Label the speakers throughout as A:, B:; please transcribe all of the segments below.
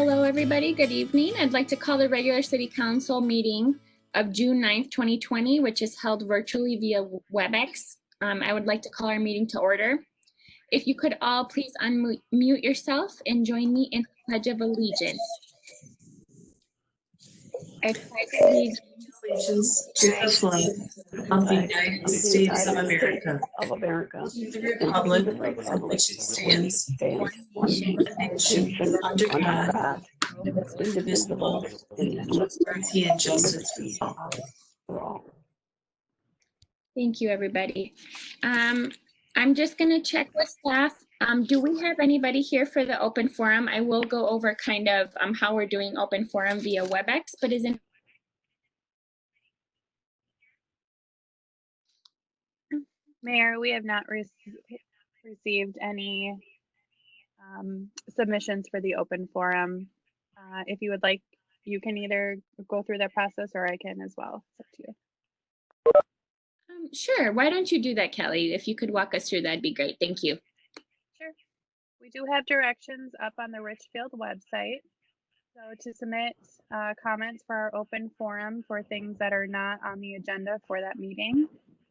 A: Hello, everybody. Good evening. I'd like to call the regular City Council meeting of June 9th, 2020, which is held virtually via WebEx. I would like to call our meeting to order. If you could all please unmute yourself and join me in the Pledge of Allegiance. I pledge
B: allegiance to the flag of the United States of America, to the republic for which it stands, one nation, under God, indivisible, with liberty and justice for all.
A: Thank you, everybody. I'm just going to check with staff. Do we have anybody here for the open forum? I will go over kind of how we're doing open forum via WebEx, but isn't
C: Mayor, we have not received any submissions for the open forum. If you would like, you can either go through that process or I can as well. It's up to you.
A: Sure. Why don't you do that, Kelly? If you could walk us through, that'd be great. Thank you.
C: Sure. We do have directions up on the Richfield website. So to submit comments for our open forum for things that are not on the agenda for that meeting,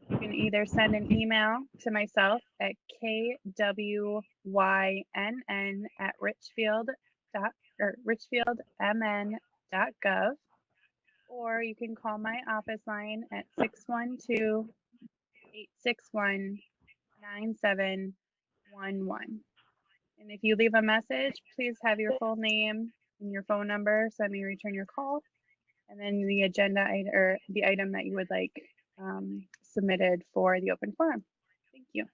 C: you can either send an email to myself at kwyn@richfieldmn.gov, or you can call my office line at 612-861-9711. And if you leave a message, please have your full name and your phone number so I may return your call. And then the agenda or the item that you would like submitted for the open forum. Thank you.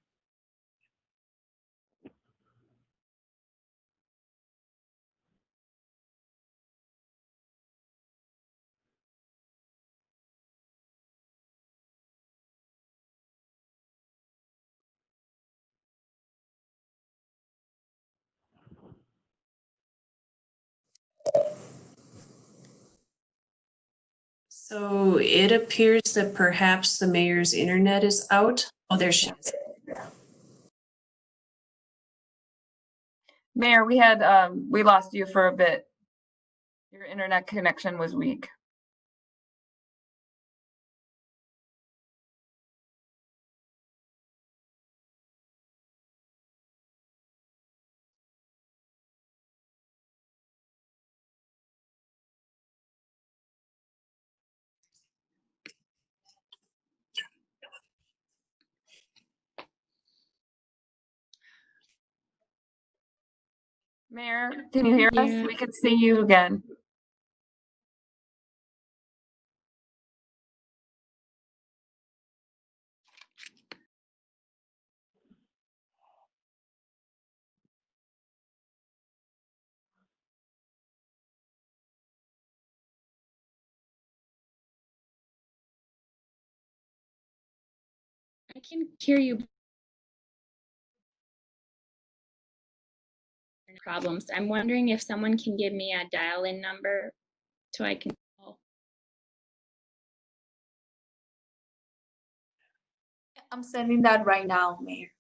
B: So it appears that perhaps the mayor's internet is out. Oh, there she is.
D: Mayor, we lost you for a bit. Your internet connection was weak. Mayor, can you hear us? We can see you again.
A: I can hear you. Problems. I'm wondering if someone can give me a dial-in number so I can call.
E: I'm sending that right now, Mayor.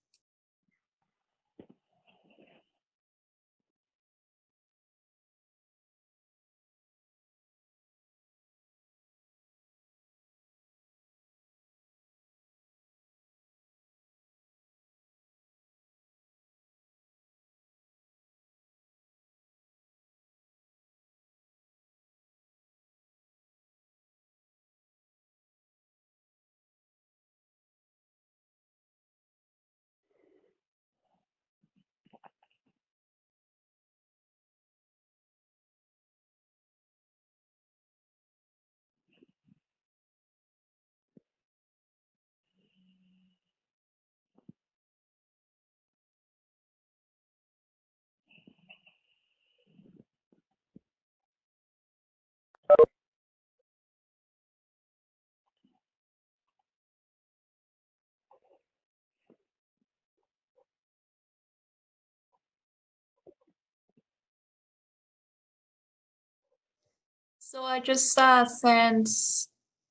E: So I just sent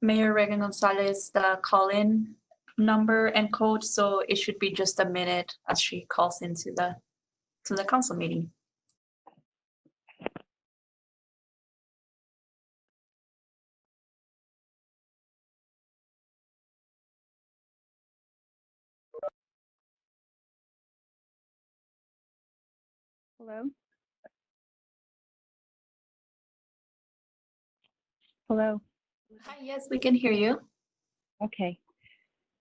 E: Mayor Reagan Gonzalez the call-in number and code, so it should be just a minute as she calls into the council meeting.
C: Hello? Hello?
E: Hi, yes, we can hear you.
A: Okay.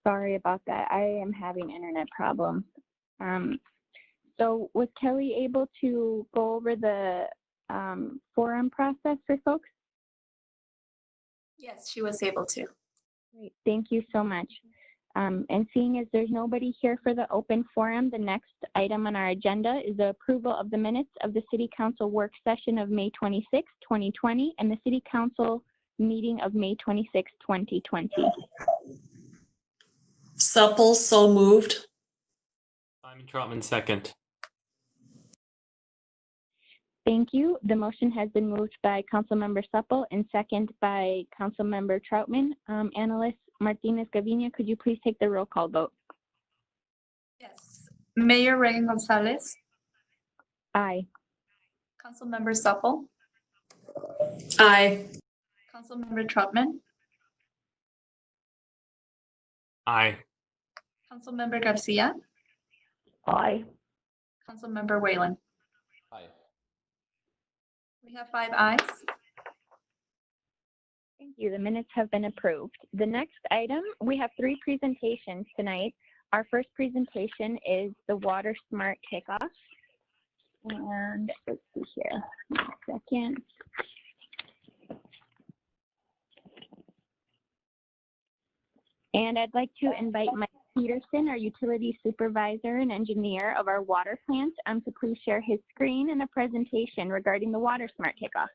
A: Sorry about that. I am having internet problems. So was Kelly able to go over the forum process for folks?
E: Yes, she was able to.
A: Great. Thank you so much. And seeing as there's nobody here for the open forum, the next item on our agenda is the approval of the minutes of the City Council work session of May 26, 2020, and the City Council meeting of May 26, 2020.
B: Supple, so moved.
F: Simon Trotman, second.
A: Thank you. The motion has been moved by Councilmember Supple and second by Councilmember Troutman. Analyst Martinez Gavinia, could you please take the roll call vote?
E: Yes. Mayor Reagan Gonzalez,
A: Aye.
E: Councilmember Supple,
B: Aye.
E: Councilmember Trotman,
F: Aye.
E: Councilmember Garcia,
A: Aye.
E: Councilmember Whalen.
F: Aye.
E: We have 5 ayes.
A: Thank you. The minutes have been approved. The next item, we have 3 presentations tonight. Our first presentation is the Water Smart Kickoff. And let's see here, 1 second. And I'd like to invite Mike Peterson, our utility supervisor and engineer of our water plant, to please share his screen and a presentation regarding the Water Smart Kickoff.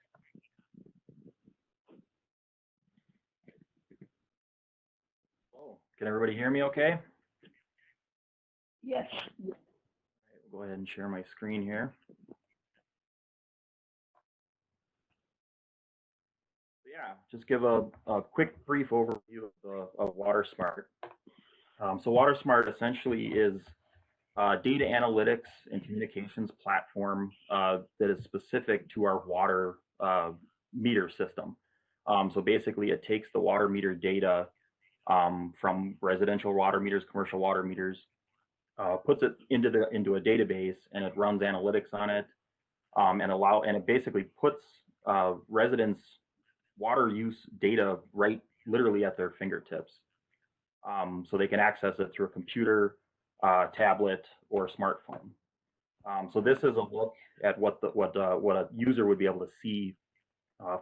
G: Can everybody hear me okay?
B: Yes.
G: We'll go ahead and share my screen here. Yeah, just give a quick brief overview of Water Smart. So Water Smart essentially is data analytics and communications platform that is specific to our water meter system. So basically it takes the water meter data from residential water meters, commercial water meters, puts it into a database, and it runs analytics on it, and it basically puts residents' water use data right literally at their fingertips, so they can access it through a computer, tablet, or smartphone. So this is a look at what a user would be able to see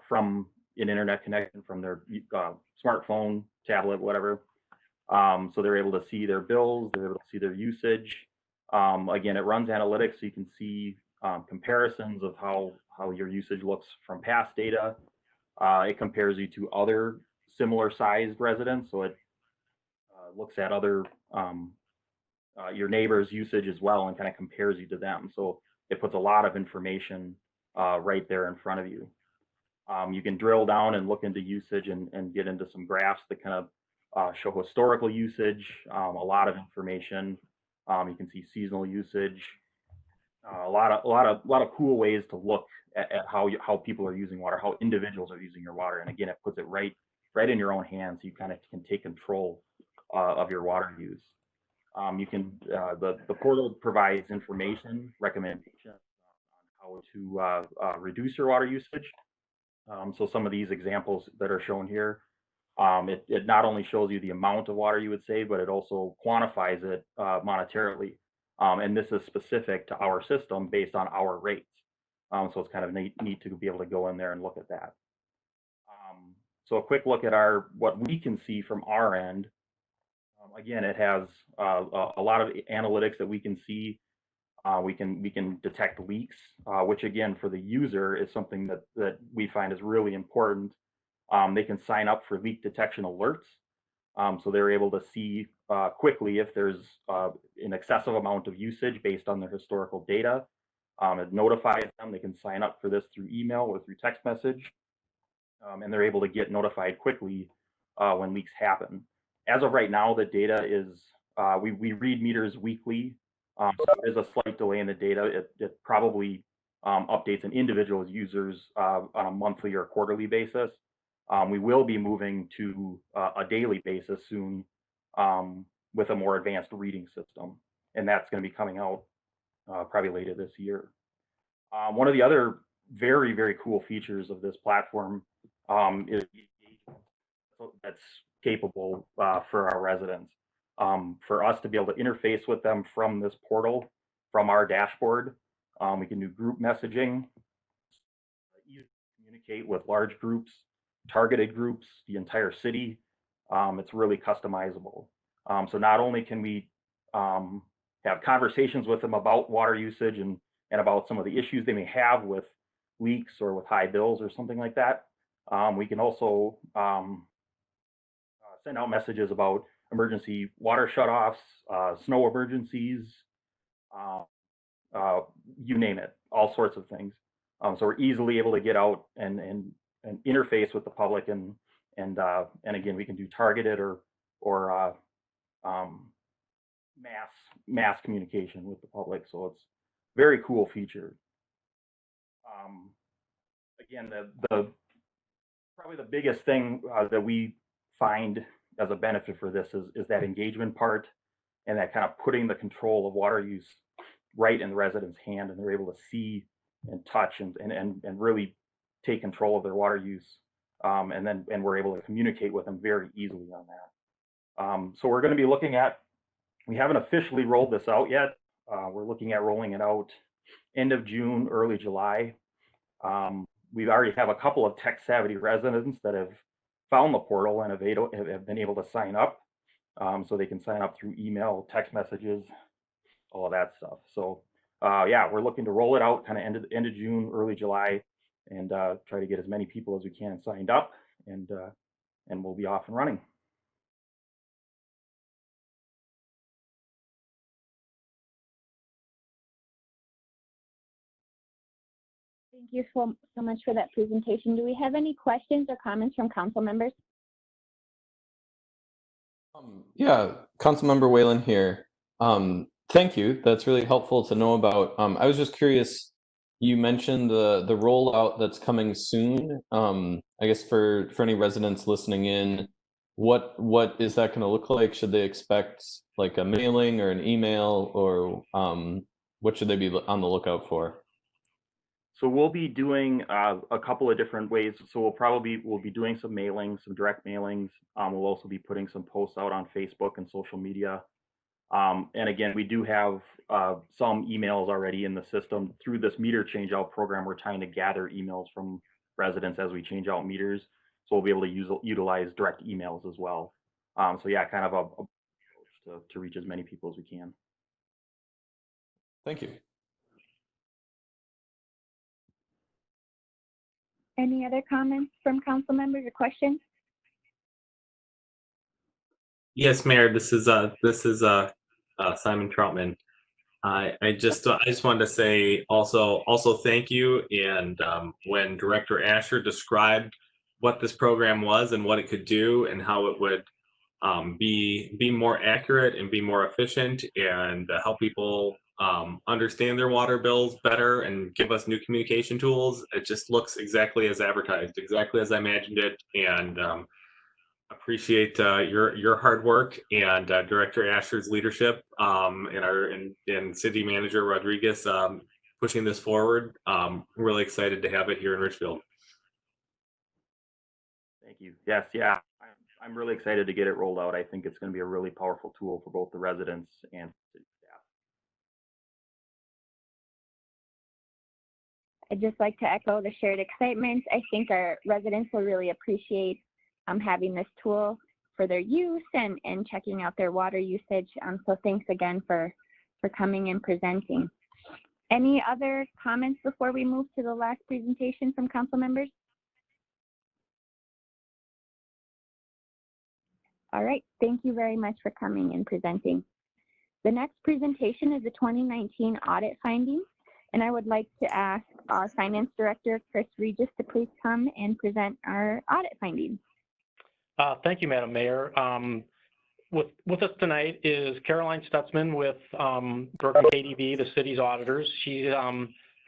G: from an internet connection from their smartphone, tablet, whatever. So they're able to see their bills, they're able to see their usage. Again, it runs analytics, so you can see comparisons of how your usage looks from past data. It compares you to other similar sized residents, so it looks at other your neighbor's usage as well and kind of compares you to them. So it puts a lot of information right there in front of you. You can drill down and look into usage and get into some graphs that kind of show historical usage, a lot of information. You can see seasonal usage, a lot of cool ways to look at how people are using water, how individuals are using your water. And again, it puts it right in your own hands, so you kind of can take control of your water use. You can the portal provides information, recommendations on how to reduce your water usage. So some of these examples that are shown here, it not only shows you the amount of water you would save, but it also quantifies it monetarily. And this is specific to our system based on our rates. So it's kind of neat to be able to go in there and look at that. So a quick look at what we can see from our end. Again, it has a lot of analytics that we can see. We can detect leaks, which again, for the user is something that we find is really important. They can sign up for leak detection alerts. So they're able to see quickly if there's an excessive amount of usage based on their historical data. It notifies them. They can sign up for this through email or through text message. And they're able to get notified quickly when leaks happen. As of right now, the data is, we read meters weekly. So there is a slight delay in the data. It probably updates an individual users on a monthly or quarterly basis. We will be moving to a daily basis soon with a more advanced reading system. And that's going to be coming out probably later this year. One of the other very, very cool features of this platform is that's capable for our residents. For us to be able to interface with them from this portal, from our dashboard, we can do group messaging, communicate with large groups, targeted groups, the entire city. It's really customizable. So not only can we have conversations with them about water usage and about some of the issues they may have with leaks or with high bills or something like that, we can also send out messages about emergency water shutoffs, snow emergencies, you name it, all sorts of things. So we're easily able to get out and interface with the public, and again, we can do targeted or mass communication with the public. So it's very cool feature. Again, the probably the biggest thing that we find as a benefit for this is that engagement part, and that kind of putting the control of water use right in the resident's hand, and they're able to see and touch and really take control of their water use, and we're able to communicate with them very easily on that. So we're going to be looking at, we haven't officially rolled this out yet. We're looking at rolling it out end of June, early July. We already have a couple of tech savvy residents that have found the portal and have been able to sign up. So they can sign up through email, text messages, all of that stuff. So yeah, we're looking to roll it out kind of end of June, early July, and try to get as many people as we can signed up, and we'll be off and running.
A: Thank you so much for that presentation. Do we have any questions or comments from council members?
H: Yeah, Councilmember Whalen here. Thank you. That's really helpful to know about. I was just curious, you mentioned the rollout that's coming soon. I guess for any residents listening in, what is that going to look like? Should they expect like a mailing or an email, or what should they be on the lookout for?
G: So we'll be doing a couple of different ways. So we'll be doing some mailings, some direct mailings. We'll also be putting some posts out on Facebook and social media. And again, we do have some emails already in the system through this meter change out program. We're trying to gather emails from residents as we change out meters. So we'll be able to utilize direct emails as well. So yeah, kind of a approach to reach as many people as we can.
H: Thank you.
A: Any other comments from council members or questions?
F: Yes, Mayor. This is Simon Troutman. I just wanted to say also thank you. And when Director Asher described what this program was and what it could do and how it would be more accurate and be more efficient and help people understand their water bills better and give us new communication tools, it just looks exactly as advertised, exactly as I imagined it. And appreciate your hard work and Director Asher's leadership, and City Manager Rodriguez pushing this forward. Really excited to have it here in Richfield.
G: Thank you. Yes, yeah, I'm really excited to get it rolled out. I think it's going to be a really powerful tool for both the residents and city staff.
A: I'd just like to echo the shared excitement. I think our residents will really appreciate having this tool for their use and checking out their water usage. So thanks again for coming and presenting. Any other comments before we move to the last presentation from council members? All right, thank you very much for coming and presenting. The next presentation is the 2019 audit findings, and I would like to ask our Finance Director, Chris Regis, to please come and present our audit findings.
I: Thank you, Madam Mayor. With us tonight is Caroline Stutzman with Berkeley KDV, the city's auditors. She's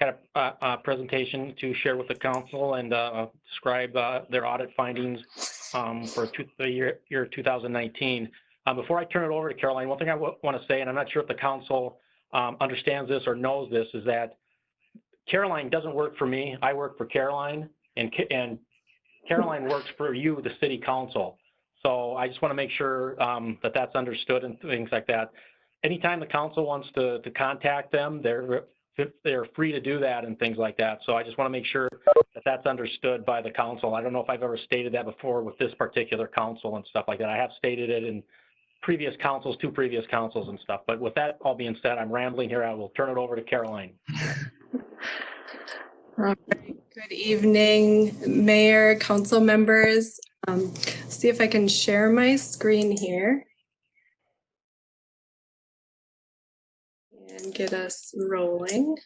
I: got a presentation to share with the council and describe their audit findings for the year 2019. Before I turn it over to Caroline, one thing I want to say, and I'm not sure if the council understands this or knows this, is that Caroline doesn't work for me. I work for Caroline, and Caroline works for you, the city council. So I just want to make sure that that's understood and things like that. Anytime the council wants to contact them, they're free to do that and things like that. So I just want to make sure that that's understood by the council. I don't know if I've ever stated that before with this particular council and stuff like that. I have stated it in previous councils, 2 previous councils and stuff. But with that all being said, I'm rambling here. I will turn it over to Caroline.
J: All right. Good evening, Mayor, council members. See if I can share my screen here and get us rolling.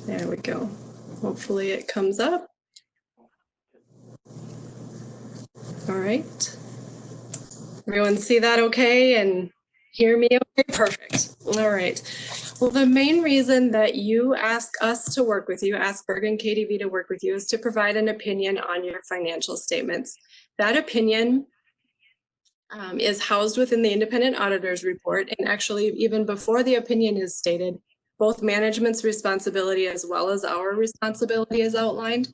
J: There we go. Hopefully it comes up. All right. Everyone see that okay and hear me okay? Perfect. All right. Well, the main reason that you ask us to work with you, ask Bergen KDV to work with you, is to provide an opinion on your financial statements. That opinion is housed within the independent auditor's report, and actually even before the opinion is stated, both management's responsibility as well as our responsibility is outlined.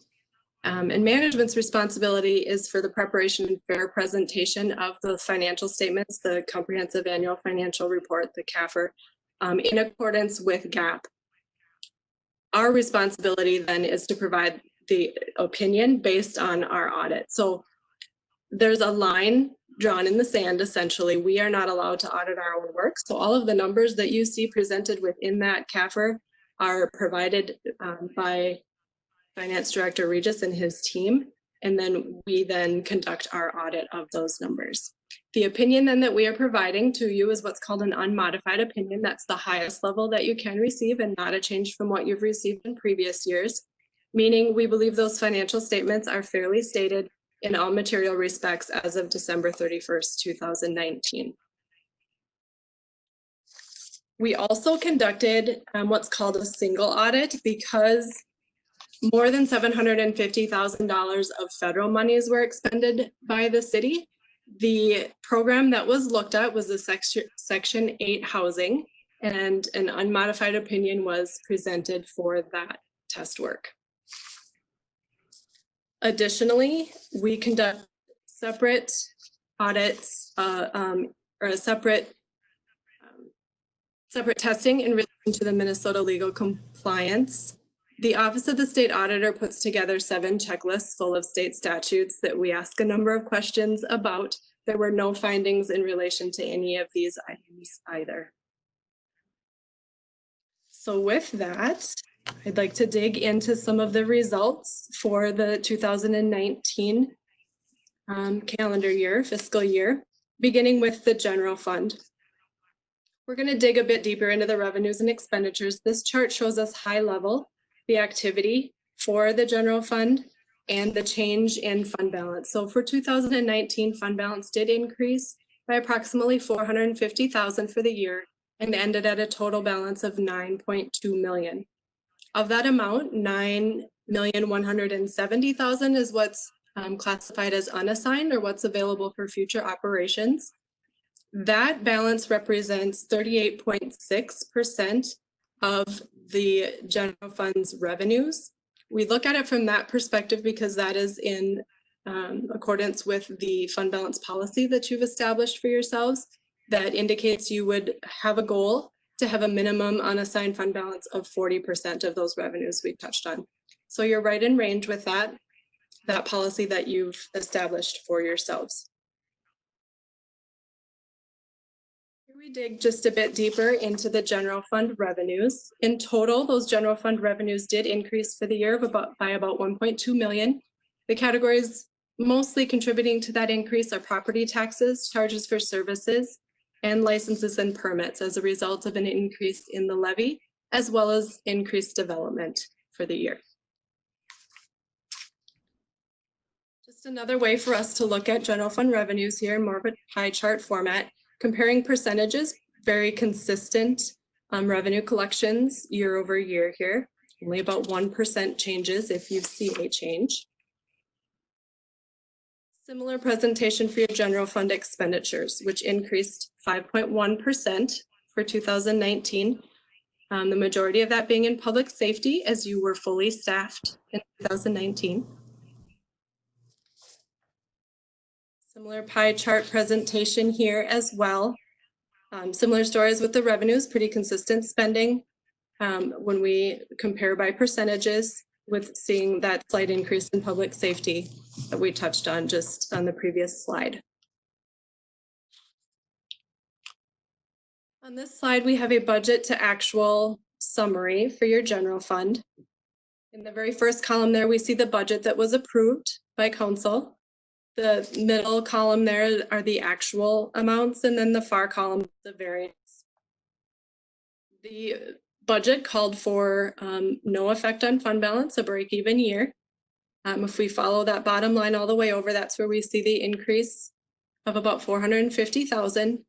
J: And management's responsibility is for the preparation and fair presentation of the financial statements, the comprehensive annual financial report, the CAFR, in accordance with GAAP. Our responsibility then is to provide the opinion based on our audit. So there's a line drawn in the sand, essentially. We are not allowed to audit our own work. So all of the numbers that you see presented within that CAFR are provided by Finance Director Regis and his team, and then we then conduct our audit of those numbers. The opinion then that we are providing to you is what's called an unmodified opinion. That's the highest level that you can receive and not a change from what you've received in previous years, meaning we believe those financial statements are fairly stated in all material respects as of December 31st, 2019. We also conducted what's called a single audit because more than $750,000 of federal monies were expended by the city. The program that was looked at was the Section 8 housing, and an unmodified opinion was presented for that test work. Additionally, we conduct separate audits or a separate testing in relation to the Minnesota legal compliance. The Office of the State Auditor puts together 7 checklists full of state statutes that we ask a number of questions about. There were no findings in relation to any of these items either. So with that, I'd like to dig into some of the results for the 2019 calendar year, fiscal year, beginning with the general fund. We're going to dig a bit deeper into the revenues and expenditures. This chart shows us high level the activity for the general fund and the change in fund balance. So for 2019, fund balance did increase by approximately $450,000 for the year and ended at a total balance of $9.2 million. Of that amount, $9,170,000 is what's classified as unassigned or what's available for future operations. That balance represents 38.6% of the general fund's revenues. We look at it from that perspective because that is in accordance with the fund balance policy that you've established for yourselves that indicates you would have a goal to have a minimum unassigned fund balance of 40% of those revenues we touched on. So you're right in range with that policy that you've established for yourselves. We dig just a bit deeper into the general fund revenues. In total, those general fund revenues did increase for the year by about 1.2 million. The categories mostly contributing to that increase are property taxes, charges for services, and licenses and permits as a result of an increase in the levy, as well as increased development for the year. Just another way for us to look at general fund revenues here in more of a pie chart format. Comparing percentages, very consistent revenue collections year over year here. Only about 1% changes if you see a change. Similar presentation for your general fund expenditures, which increased 5.1% for 2019. The majority of that being in public safety, as you were fully staffed in 2019. Similar pie chart presentation here as well. Similar stories with the revenues, pretty consistent spending when we compare by percentages, with seeing that slight increase in public safety that we touched on just on the previous slide. On this slide, we have a budget to actual summary for your general fund. In the very first column there, we see the budget that was approved by council. The middle column there are the actual amounts, and then the far column, the variance. The budget called for no effect on fund balance, a break-even year. If we follow that bottom line all the way over, that's where we see the increase of about $450,000. And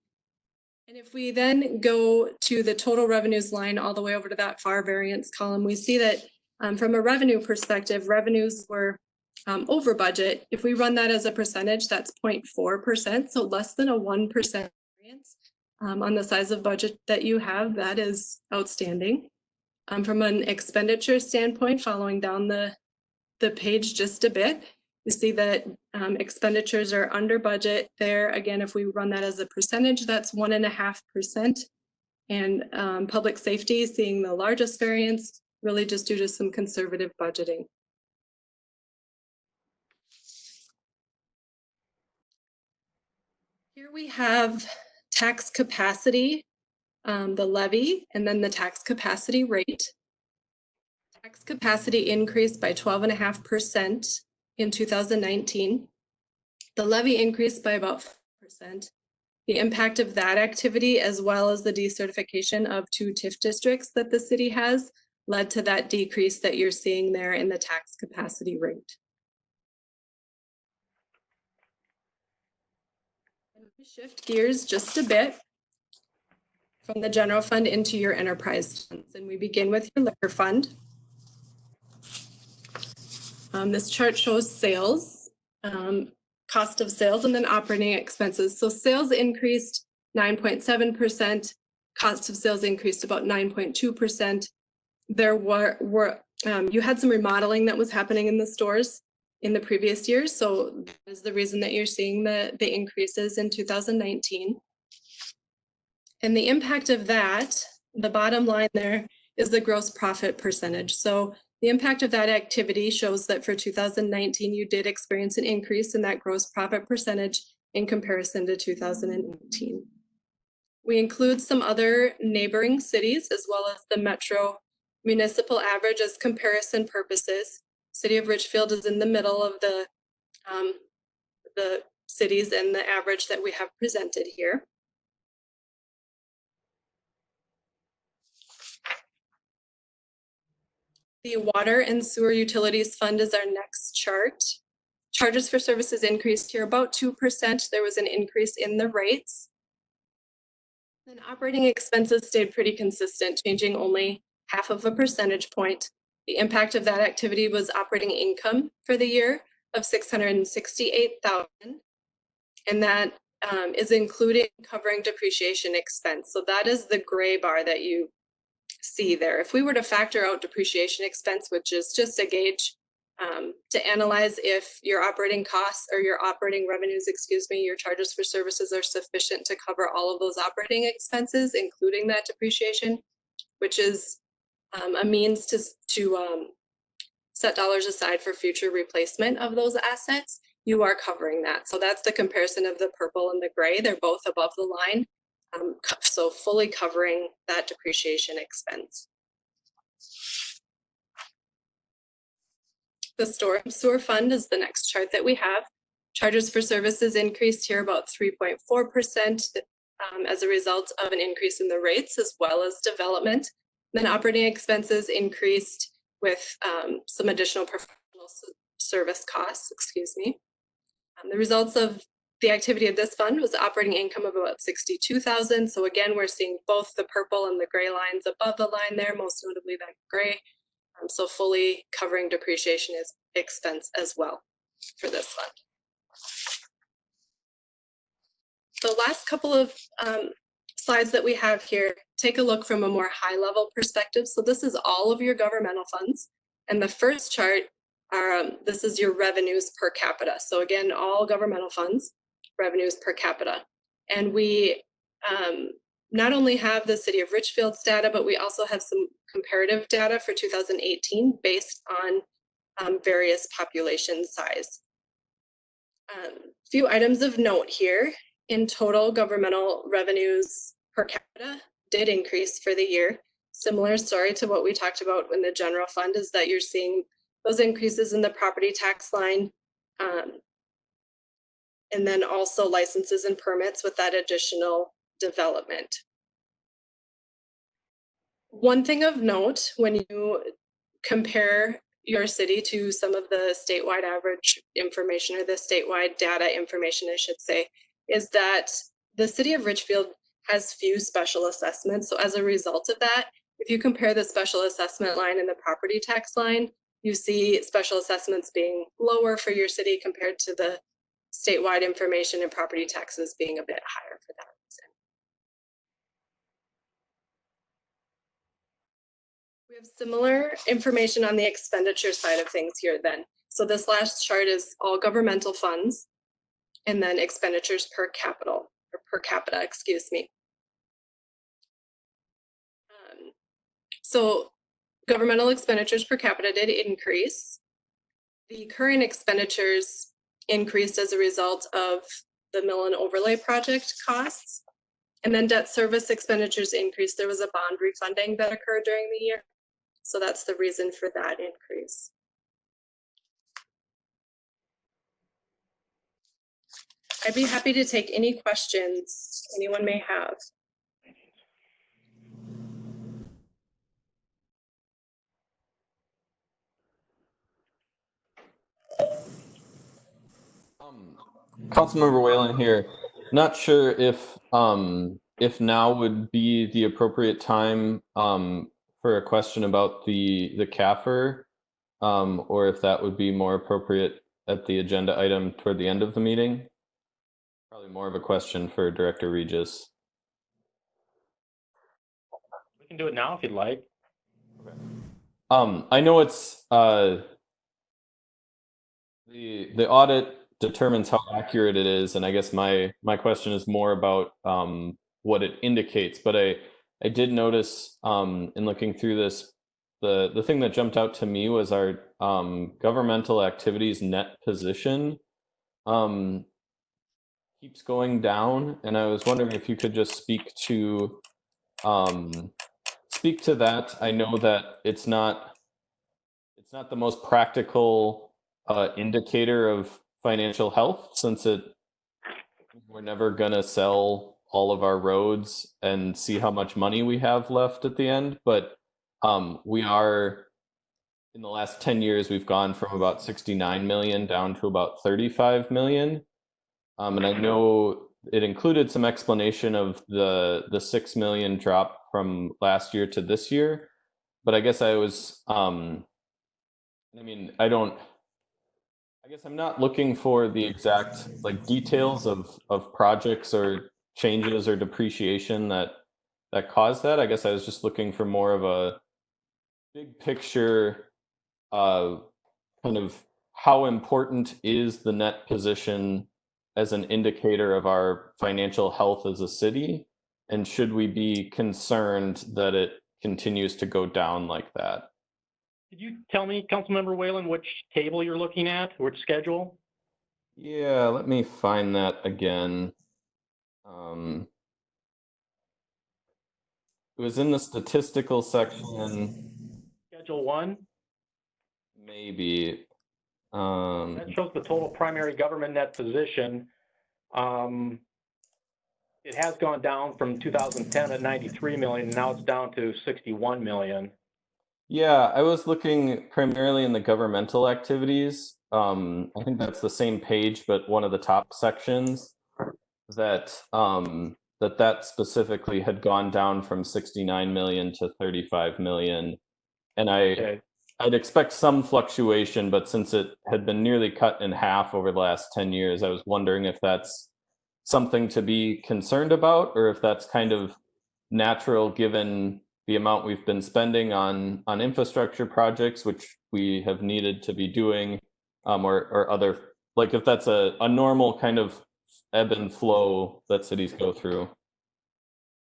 J: if we then go to the total revenues line all the way over to that far variance column, we see that from a revenue perspective, revenues were over budget. If we run that as a percentage, that's 0.4%, so less than a 1% variance on the size of budget that you have. That is outstanding. From an expenditure standpoint, following down the page just a bit, you see that expenditures are under budget there. Again, if we run that as a percentage, that's 1.5%. And public safety seeing the largest variance, really just due to some conservative budgeting. Here we have tax capacity, the levy, and then the tax capacity rate. Tax capacity increased by 12.5% in 2019. The levy increased by about 5%. The impact of that activity, as well as the decertification of 2 TIF districts that the city has, led to that decrease that you're seeing there in the tax capacity rate. Shift gears just a bit from the general fund into your enterprise funds, and we begin with your liquor fund. This chart shows sales, cost of sales, and then operating expenses. So sales increased 9.7%, cost of sales increased about 9.2%. There you had some remodeling that was happening in the stores in the previous year, so that is the reason that you're seeing the increases in 2019. And the impact of that, the bottom line there, is the gross profit percentage. So the impact of that activity shows that for 2019, you did experience an increase in that gross profit percentage in comparison to 2018. We include some other neighboring cities as well as the metro municipal average as comparison purposes. City of Richfield is in the middle of the cities and the average that we have presented here. The water and sewer utilities fund is our next chart. Charges for services increased here about 2%. There was an increase in the rates. And operating expenses stayed pretty consistent, changing only 0.5 percentage point. The impact of that activity was operating income for the year of $668,000. And that is including covering depreciation expense. So that is the gray bar that you see there. If we were to factor out depreciation expense, which is just a gauge to analyze if your operating costs or your operating revenues, your charges for services are sufficient to cover all of those operating expenses, including that depreciation, which is a means to set dollars aside for future replacement of those assets, you are covering that. So that's the comparison of the purple and the gray. They're both above the line. So fully covering that depreciation expense. The storm sewer fund is the next chart that we have. Charges for services increased here about 3.4% as a result of an increase in the rates as well as development. Then operating expenses increased with some additional professional service costs, The results of the activity of this fund was operating income of about $62,000. So again, we're seeing both the purple and the gray lines above the line there, most notably that gray. So fully covering depreciation expense as well for this fund. the last couple of slides that we have here take a look from a more high level perspective. So this is all of your governmental funds. And the first chart are, this is your revenues per capita. So again, all governmental funds, revenues per capita. And we not only have the city of Richfield's data, but we also have some comparative data for 2018 based on various population size. Few items of note here. In total, governmental revenues per capita did increase for the year. Similar story to what we talked about in the general fund is that you're seeing those increases in the property tax line, and then also licenses and permits with that additional development. One thing of note when you compare your city to some of the statewide average information, or the statewide data information, I should say, is that the city of Richfield has few special assessments. So as a result of that, if you compare the special assessment line and the property tax line, you see special assessments being lower for your city compared to the statewide information, and property taxes being a bit higher for that reason. We have similar information on the expenditure side of things here then. So this last chart is all governmental funds, and then expenditures per capita, excuse me. So governmental expenditures per capita did increase. The current expenditures increased as a result of the mill and overlay project costs. And then debt service expenditures increased. There was a bond refunding that occurred during the year. So that's the reason for that increase. I'd be happy to take any questions anyone may have.
H: Councilmember Whalen here. Not sure if now would be the appropriate time for a question about the CAFR, or if that would be more appropriate at the agenda item toward the end of the meeting. Probably more of a question for Director Regis.
I: We can do it now if you'd like.
H: I know it's the audit determines how accurate it is, and I guess my question is more about what it indicates. But I did notice in looking through this, the thing that jumped out to me was our governmental activities net position keeps going down, and I was wondering if you could just speak to that. I know that it's not the most practical indicator of financial health, since we're never gonna sell all of our roads and see how much money we have left at the end. But we are, in the last 10 years, we've gone from about 69 million down to about 35 million. And I know it included some explanation of the 6 million drop from last year to this year. But I guess I was, I guess I'm not looking for the exact details of projects or changes or depreciation that caused that. I guess I was just looking for more of a big picture, kind of how important is the net position as an indicator of our financial health as a city, and should we be concerned that it continues to go down like that?
I: Could you tell me, Councilmember Whalen, which table you're looking at, which schedule?
H: Yeah, let me find that again. It was in the statistical section.
I: Schedule 1?
H: Maybe.
I: That shows the total primary government net position. It has gone down from 2010 at 93 million. Now it's down to 61 million.
H: Yeah, I was looking primarily in the governmental activities. I think that's the same page, but one of the top sections that that specifically had gone down from 69 million to 35 million. And I'd expect some fluctuation, but since it had been nearly cut in half over the last 10 years, I was wondering if that's something to be concerned about, or if that's kind of natural given the amount we've been spending on infrastructure projects, which we have needed to be doing, or other, like if that's a normal kind of ebb and flow that cities go through.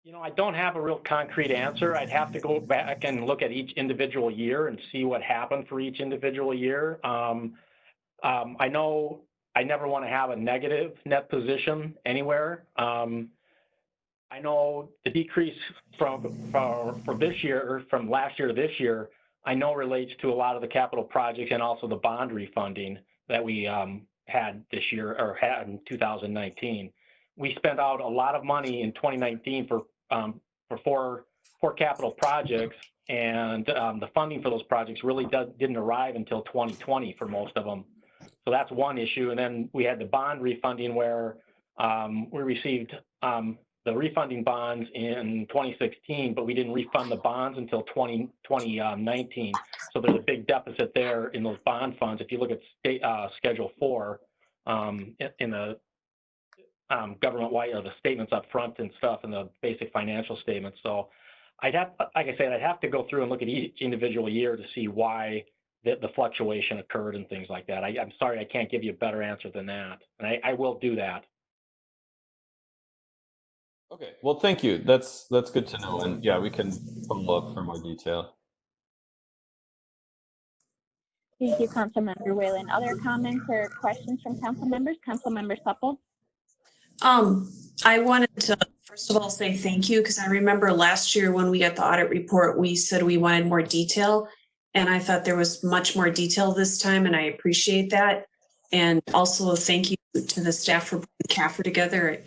I: You know, I don't have a real concrete answer. I'd have to go back and look at each individual year and see what happened for each individual year. I know I never want to have a negative net position anywhere. I know the decrease for this year, from last year to this year, I know relates to a lot of the capital projects and also the bond refunding that we had this year, or had in 2019. We spent out a lot of money in 2019 for four capital projects, and the funding for those projects really didn't arrive until 2020 for most of them. So that's one issue. And then we had the bond refunding where we received the refunding bonds in 2016, but we didn't refund the bonds until 2019. So there's a big deficit there in those bond funds. If you look at Schedule 4 in the government-wide, or the statements up front and stuff, and the basic financial statements. So like I said, I'd have to go through and look at each individual year to see why the fluctuation occurred and things like that. I'm sorry, I can't give you a better answer than that, and I will do that.
H: Okay, well, thank you. That's good to know, and yeah, we can follow up for more detail.
A: Thank you, Councilmember Whalen. Other comments or questions from council members? Councilmember Supple?
B: I wanted to first of all say thank you, because I remember last year when we got the audit report, we said we wanted more detail, and I thought there was much more detail this time, and I appreciate that. And also thank you to the staff for putting CAFR together.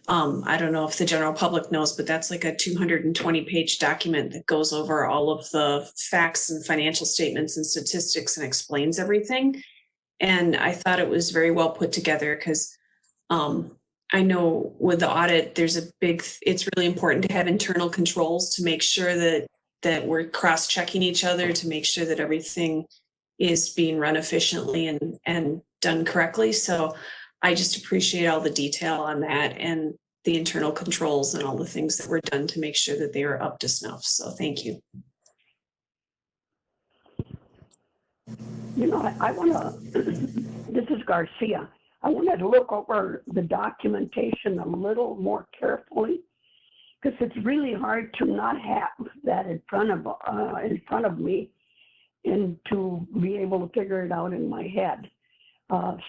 B: I don't know if the general public knows, but that's like a 220-page document that goes over all of the facts and financial statements and statistics and explains everything. And I thought it was very well put together, because I know with the audit, it's really important to have internal controls to make sure that we're cross-checking each other, to make sure that everything is being run efficiently and done correctly. So I just appreciate all the detail on that, and the internal controls and all the things that were done to make sure that they were up to snuff. So thank you.
K: You know, I want to, this is Garcia. I wanted to look over the documentation a little more carefully, because it's really hard to not have that in front of me and to be able to figure it out in my head.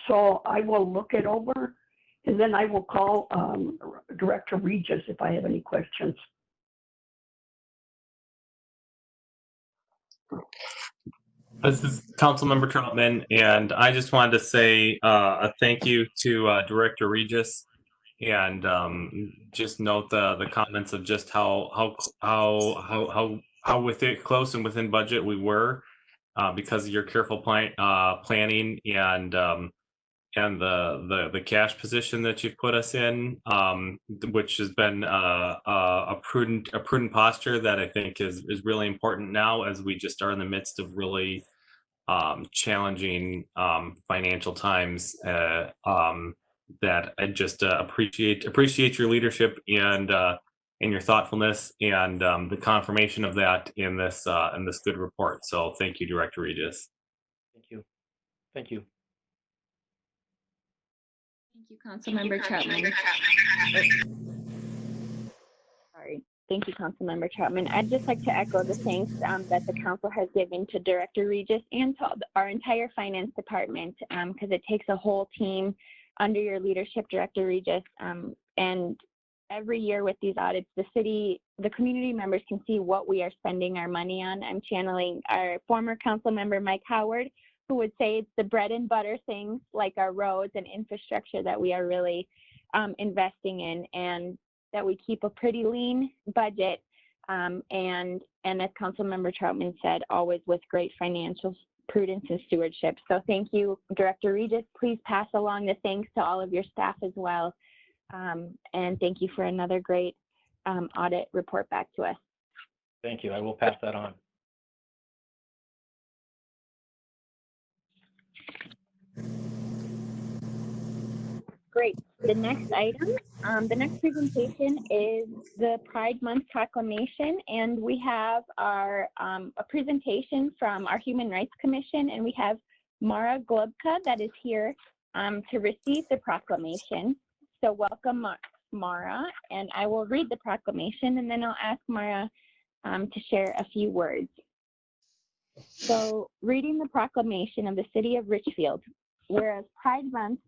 K: So I will look it over, and then I will call Director Regis if I have any questions.
F: This is Councilmember Troutman, and I just wanted to say a thank you to Director Regis, and just note the comments of just how close and within budget we were, because of your careful planning and the cash position that you've put us in, which has been a prudent posture that I think is really important now, as we just are in the midst of really challenging financial times. That I just appreciate your leadership and your thoughtfulness, and the confirmation of that in this good report. So thank you, Director Regis.
I: Thank you. Thank you.
A: Thank you, Councilmember Troutman. Sorry. Thank you, Councilmember Troutman. I'd just like to echo the thanks that the council has given to Director Regis and to our entire finance department, because it takes a whole team under your leadership, Director Regis. And every year with these audits, the community members can see what we are spending our money on. I'm channeling our former council member, Mike Howard, who would say it's the bread and butter things like our roads and infrastructure that we are really investing in, and that we keep a pretty lean budget. And as Councilmember Troutman said, always with great financial prudence and stewardship. So thank you, Director Regis. Please pass along the thanks to all of your staff as well. And thank you for another great audit report back to us.
I: Thank you. I will pass that on.
A: Great. the next item, the next presentation is the Pride Month proclamation, and we have our a presentation from our Human Rights Commission, and we have Mara Globka that is here to receive the proclamation. So welcome, Mara, and I will read the proclamation, and then I'll ask Mara to share a few words. So, reading the proclamation of the City of Richfield, whereas Pride Month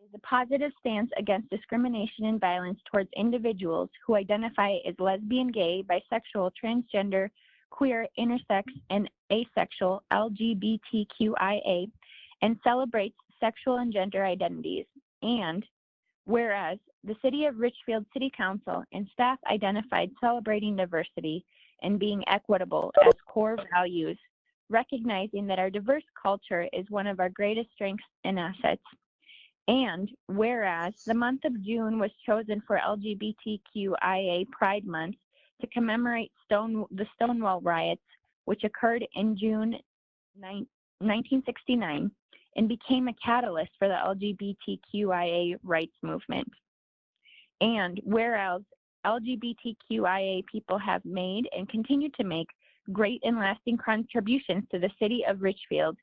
A: is a positive stance against discrimination and violence towards individuals who identify as lesbian, gay, bisexual, transgender, queer, intersex, and asexual, LGBTQIA, and celebrates sexual and gender identities. And whereas the City of Richfield City Council and staff identified celebrating diversity and being equitable as core values, recognizing that our diverse culture is one of our greatest strengths and assets. And whereas the month of June was chosen for LGBTQIA Pride Month to commemorate the Stonewall riots, which occurred in June 1969 and became a catalyst for the LGBTQIA rights movement. And whereas LGBTQIA people have made and continue to make great and lasting contributions to the City of Richfield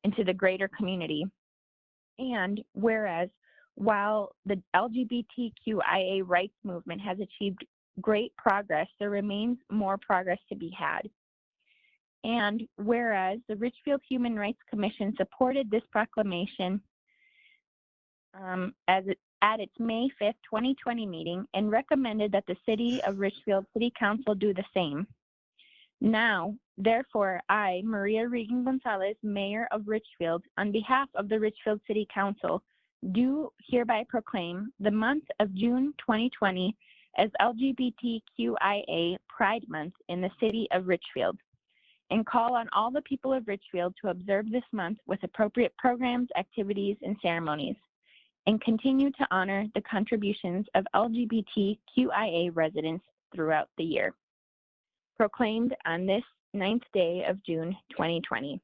A: and to the greater community. And whereas while the LGBTQIA rights movement has achieved great progress, there remains more progress to be had. And whereas the Richfield Human Rights Commission supported this proclamation at its May 5th, 2020 meeting and recommended that the City of Richfield City Council do the same. Now, therefore, I, Maria Regan Gonzalez, Mayor of Richfield, on behalf of the Richfield City Council, do hereby proclaim the month of June 2020 as LGBTQIA Pride Month in the City of Richfield, and call on all the people of Richfield to observe this month with appropriate programs, activities, and ceremonies, and continue to honor the contributions of LGBTQIA residents throughout the year. Proclaimed on this 9th day of June 2020.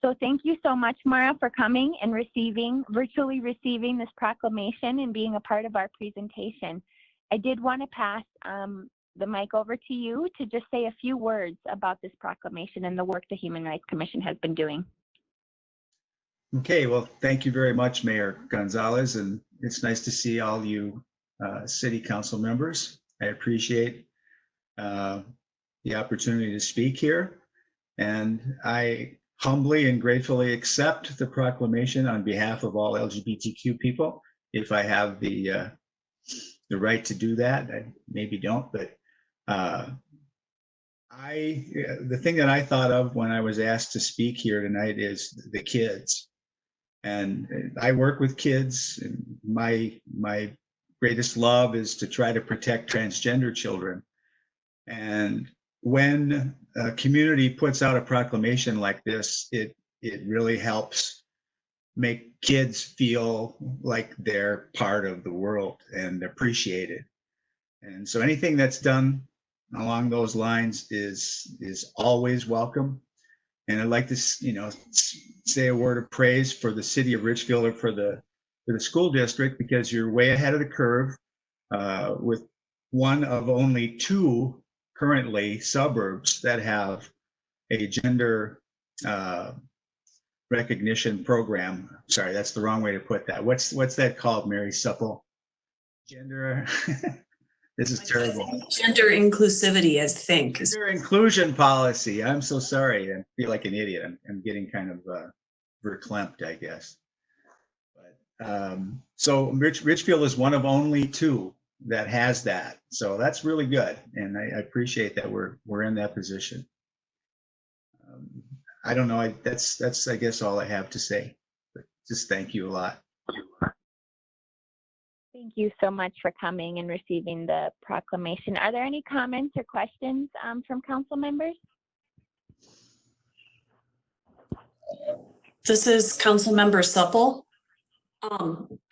A: So thank you so much, Mara, for coming and virtually receiving this proclamation and being a part of our presentation. I did want to pass the mic over to you to just say a few words about this proclamation and the work the Human Rights Commission has been doing.
L: Okay, well, thank you very much, Mayor Gonzalez, and it's nice to see all you City Council members. I appreciate the opportunity to speak here, and I humbly and gratefully accept the proclamation on behalf of all LGBTQ people. If I have the right to do that, I maybe don't, but the thing that I thought of when I was asked to speak here tonight is the kids. And I work with kids, and my greatest love is to try to protect transgender children. And when a community puts out a proclamation like this, it really helps make kids feel like they're part of the world and appreciated. And so anything that's done along those lines is always welcome. And I'd like to, say a word of praise for the City of Richfield or for the school district, because you're way ahead of the curve with one of only 2 currently suburbs that have a gender recognition program. Sorry, that's the wrong way to put that. What's that called, Mary Supple? Gender. This is terrible.
J: Gender inclusivity, I think.
L: Gender inclusion policy. I'm so sorry. I feel like an idiot. I'm getting kind of verklempt, I guess. But so Richfield is one of only 2 that has that. So that's really good. And I appreciate that we're in that position. I don't know. That's I guess all I have to say. But just thank you a lot.
A: Thank you so much for coming and receiving the proclamation. Are there any comments or questions from council members?
J: This is Council Member Supple.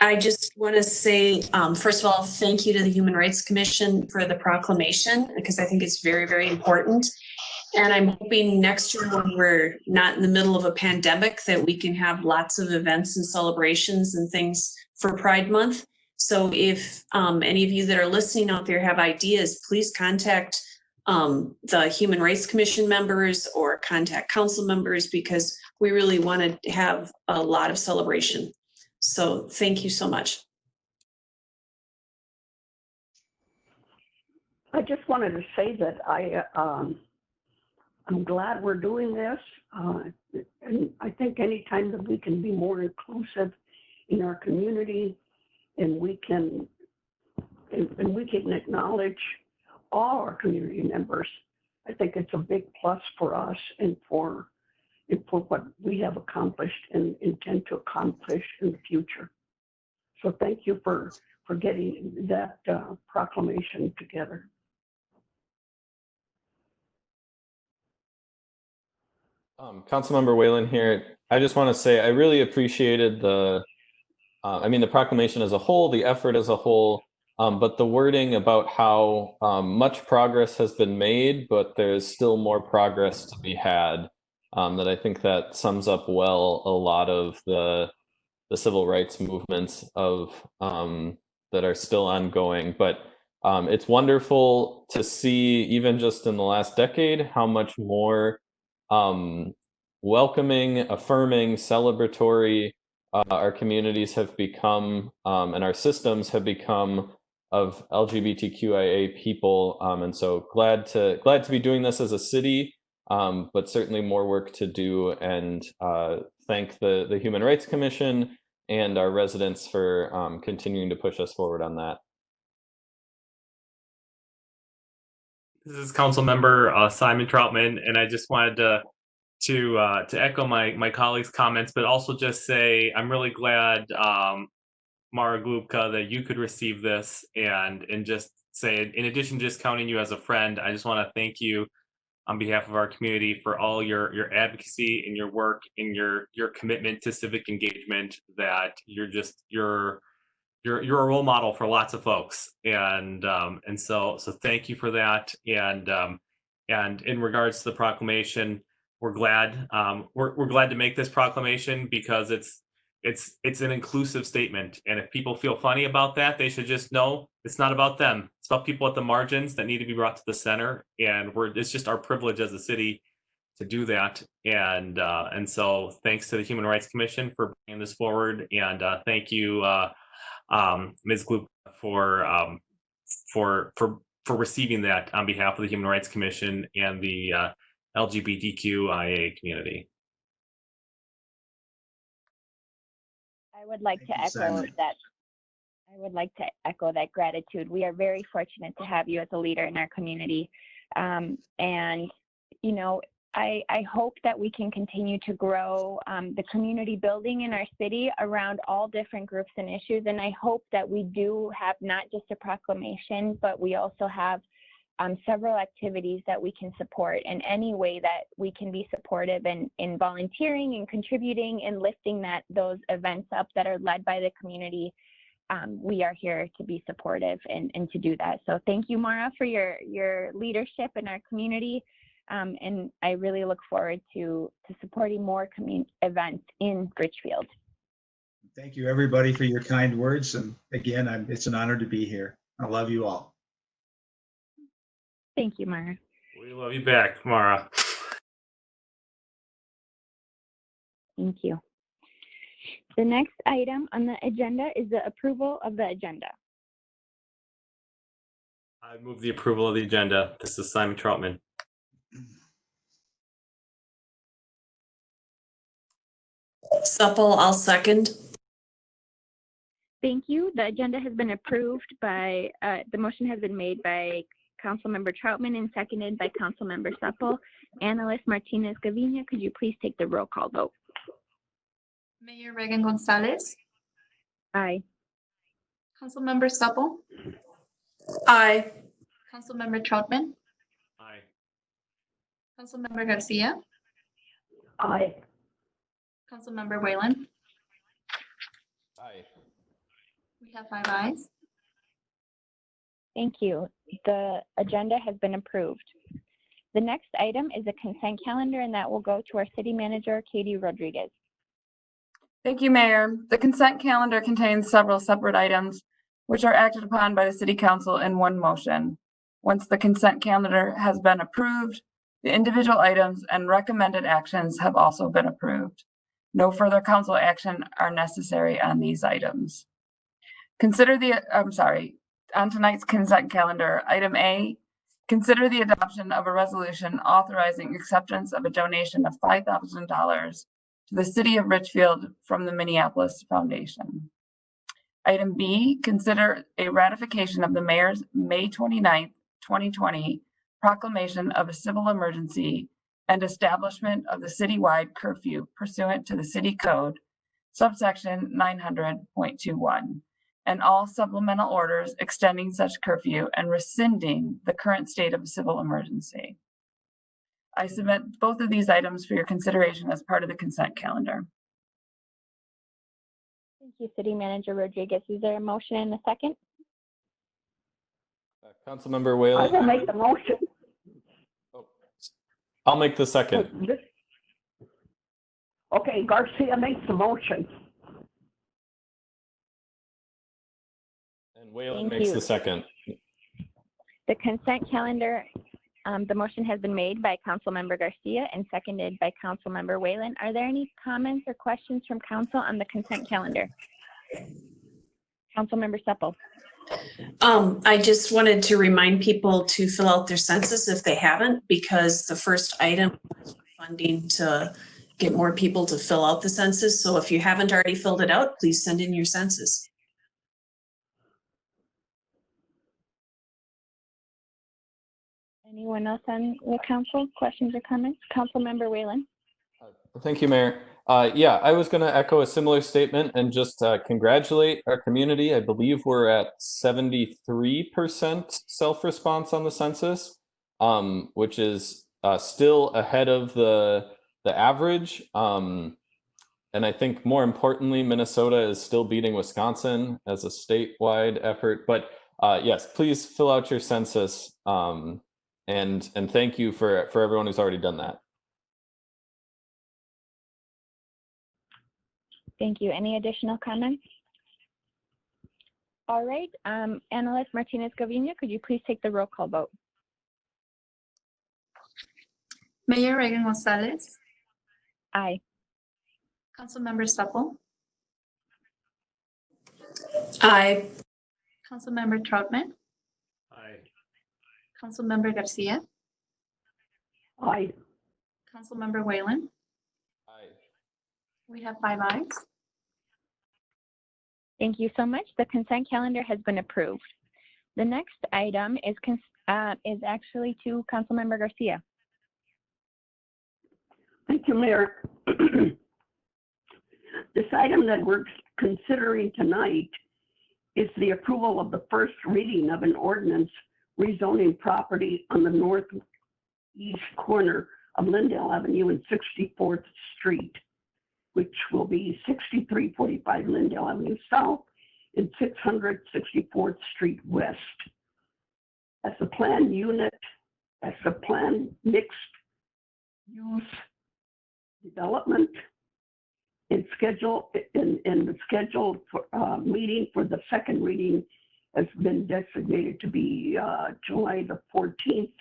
J: I just want to say, first of all, thank you to the Human Rights Commission for the proclamation, because I think it's very, very important. And I'm hoping next year, when we're not in the middle of a pandemic, that we can have lots of events and celebrations and things
B: for Pride Month. So if any of you that are listening out there have ideas, please contact the Human Rights Commission members or contact council members, because we really want to have a lot of celebration. So thank you so much.
K: I just wanted to say that I'm glad we're doing this. And I think anytime that we can be more inclusive in our community and we can acknowledge all our community members, I think it's a big plus for us and for what we have accomplished and intend to accomplish in the future. So thank you for getting that proclamation together.
H: Councilmember Whalen here. I just want to say I really appreciated the proclamation as a whole, the effort as a whole, but the wording about how much progress has been made, but there's still more progress to be had. That I think that sums up well a lot of the civil rights movements of that are still ongoing. But it's wonderful to see, even just in the last decade, how much more welcoming, affirming, celebratory our communities have become, and our systems have become of LGBTQIA people. And so glad to be doing this as a city, but certainly more work to do. And thank the Human Rights Commission and our residents for continuing to push us forward on that.
F: This is Council Member Simon Troutman, and I just wanted to echo my colleagues' comments, but also just say I'm really glad, Mara Glubka, that you could receive this, and just say, in addition to just counting you as a friend, I just want to thank you on behalf of our community for all your advocacy and your work and your commitment to civic engagement. That you're a role model for lots of folks, and so thank you for that. And in regards to the proclamation, we're glad to make this proclamation because it's an inclusive statement. And if people feel funny about that, they should just know it's not about them. It's about people at the margins that need to be brought to the center. And it's just our privilege as a city to do that. And so thanks to the Human Rights Commission for bringing this forward. And thank you, Ms. Gloop, for receiving that on behalf of the Human Rights Commission and the LGBTQIA community.
M: I would like to echo that gratitude. We are very fortunate to have you as a leader in our community. And, you know, I hope that we can continue to grow the community building in our city around all different groups and issues. And I hope that we do have not just a proclamation, but we also have several activities that we can support in any way that we can be supportive in volunteering and contributing and lifting those events up that are led by the community. We are here to be supportive and to do that. So thank you, Mara, for your leadership in our community. And I really look forward to supporting more events in Richfield.
L: Thank you, everybody, for your kind words. And again, it's an honor to be here. I love you all.
M: Thank you, Mara.
F: We love you back, Mara.
M: Thank you. The next item on the agenda is the approval of the agenda.
F: I move the approval of the agenda. This is Simon Troutman.
B: Supple, I'll second.
M: Thank you. The agenda has been approved by, the motion has been made by Councilmember Troutman and seconded by Councilmember Supple. Analyst Martinez Gavinia, could you please take the roll call vote?
E: Mayor Reagan Gonzalez.
M: Aye.
E: Councilmember Supple.
B: Aye.
E: Councilmember Troutman.
F: Aye.
E: Councilmember Garcia.
K: Aye.
E: Councilmember Whalen.
H: Aye.
E: We have 5 ayes.
M: Thank you. The agenda has been approved. The next item is a consent calendar, and that will go to our city manager, Katie Rodriguez.
D: Thank you, Mayor. The consent calendar contains several separate items which are acted upon by the City Council in one motion. Once the consent calendar has been approved, the individual items and recommended actions have also been approved. No further council action are necessary on these items. On tonight's consent calendar, item A, consider the adoption of a resolution authorizing acceptance of a donation of $5,000 to the City of Richfield from the Minneapolis Foundation. Item B, consider a ratification of the Mayor's May 29th, 2020 proclamation of a civil emergency and establishment of the citywide curfew pursuant to the City Code, subsection 900.21, and all supplemental orders extending such curfew and rescinding the current state of civil emergency. I submit both of these items for your consideration as part of the consent calendar.
M: Thank you, City Manager Rodriguez. Is there a motion and a second?
H: Councilmember
K: I
H: Whalen.
K: will make the motion.
H: I'll make the second.
K: Okay, Garcia makes the motion.
H: And Whalen
M: Thank
H: makes
M: you.
H: the second.
M: The consent calendar, the motion has been made by Councilmember Garcia and seconded by Councilmember Whalen. Are there any comments or questions from council on the consent calendar? Councilmember Sepple.
J: I just wanted to remind people to fill out their census if they haven't, because the first item was funding to get more people to fill out the census. So if you haven't already filled it out, please send in your census.
M: Anyone else on the council? Questions or comments? Councilmember Whalen.
H: Thank you, Mayor. Yeah, I was going to echo a similar statement and just congratulate our community. I believe we're at 73% self-response on the census, which is still ahead of the average. And I think more importantly, Minnesota is still beating Wisconsin as a statewide effort. But yes, please fill out your census. And thank you for everyone who's already done that.
M: Thank you. Any additional comments? All right, Analyst Martinez-Govina, could you please take the roll call vote?
E: Mayor Reagan-Gonzalez.
M: Aye.
E: Councilmember Supple.
J: Aye.
E: Councilmember Troutman.
F: Aye.
E: Councilmember Garcia.
K: Aye.
E: Councilmember Whalen.
H: Aye.
E: We have 5 ayes.
M: Thank you so much. The consent calendar has been approved. The next item is actually to Councilmember Garcia.
K: Thank you, Mayor. This item that we're considering tonight is the approval of the first reading of an ordinance rezoning property on the northeast corner of Lindale Avenue and 64th Street, which will be 6345 Lindale Avenue South and 664th Street West. As a planned unit, as a planned mixed use development, and the scheduled meeting for the second reading has been designated to be July the 14th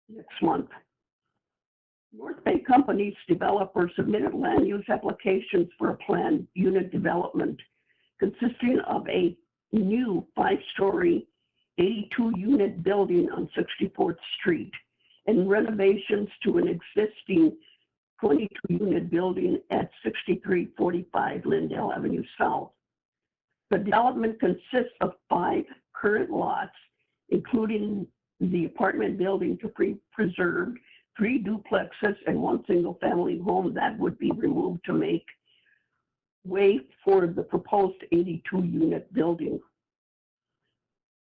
K: next month. North Bay Company's developer submitted land use applications for a planned unit development consisting of a new 5-story 82-unit building on 64th Street and renovations to an existing 22-unit building at 6345 Lindale Avenue South. The development consists of 5 current lots, including the apartment building to be preserved, 3 duplexes, and 1 single-family home that would be removed to make way for the proposed 82-unit building.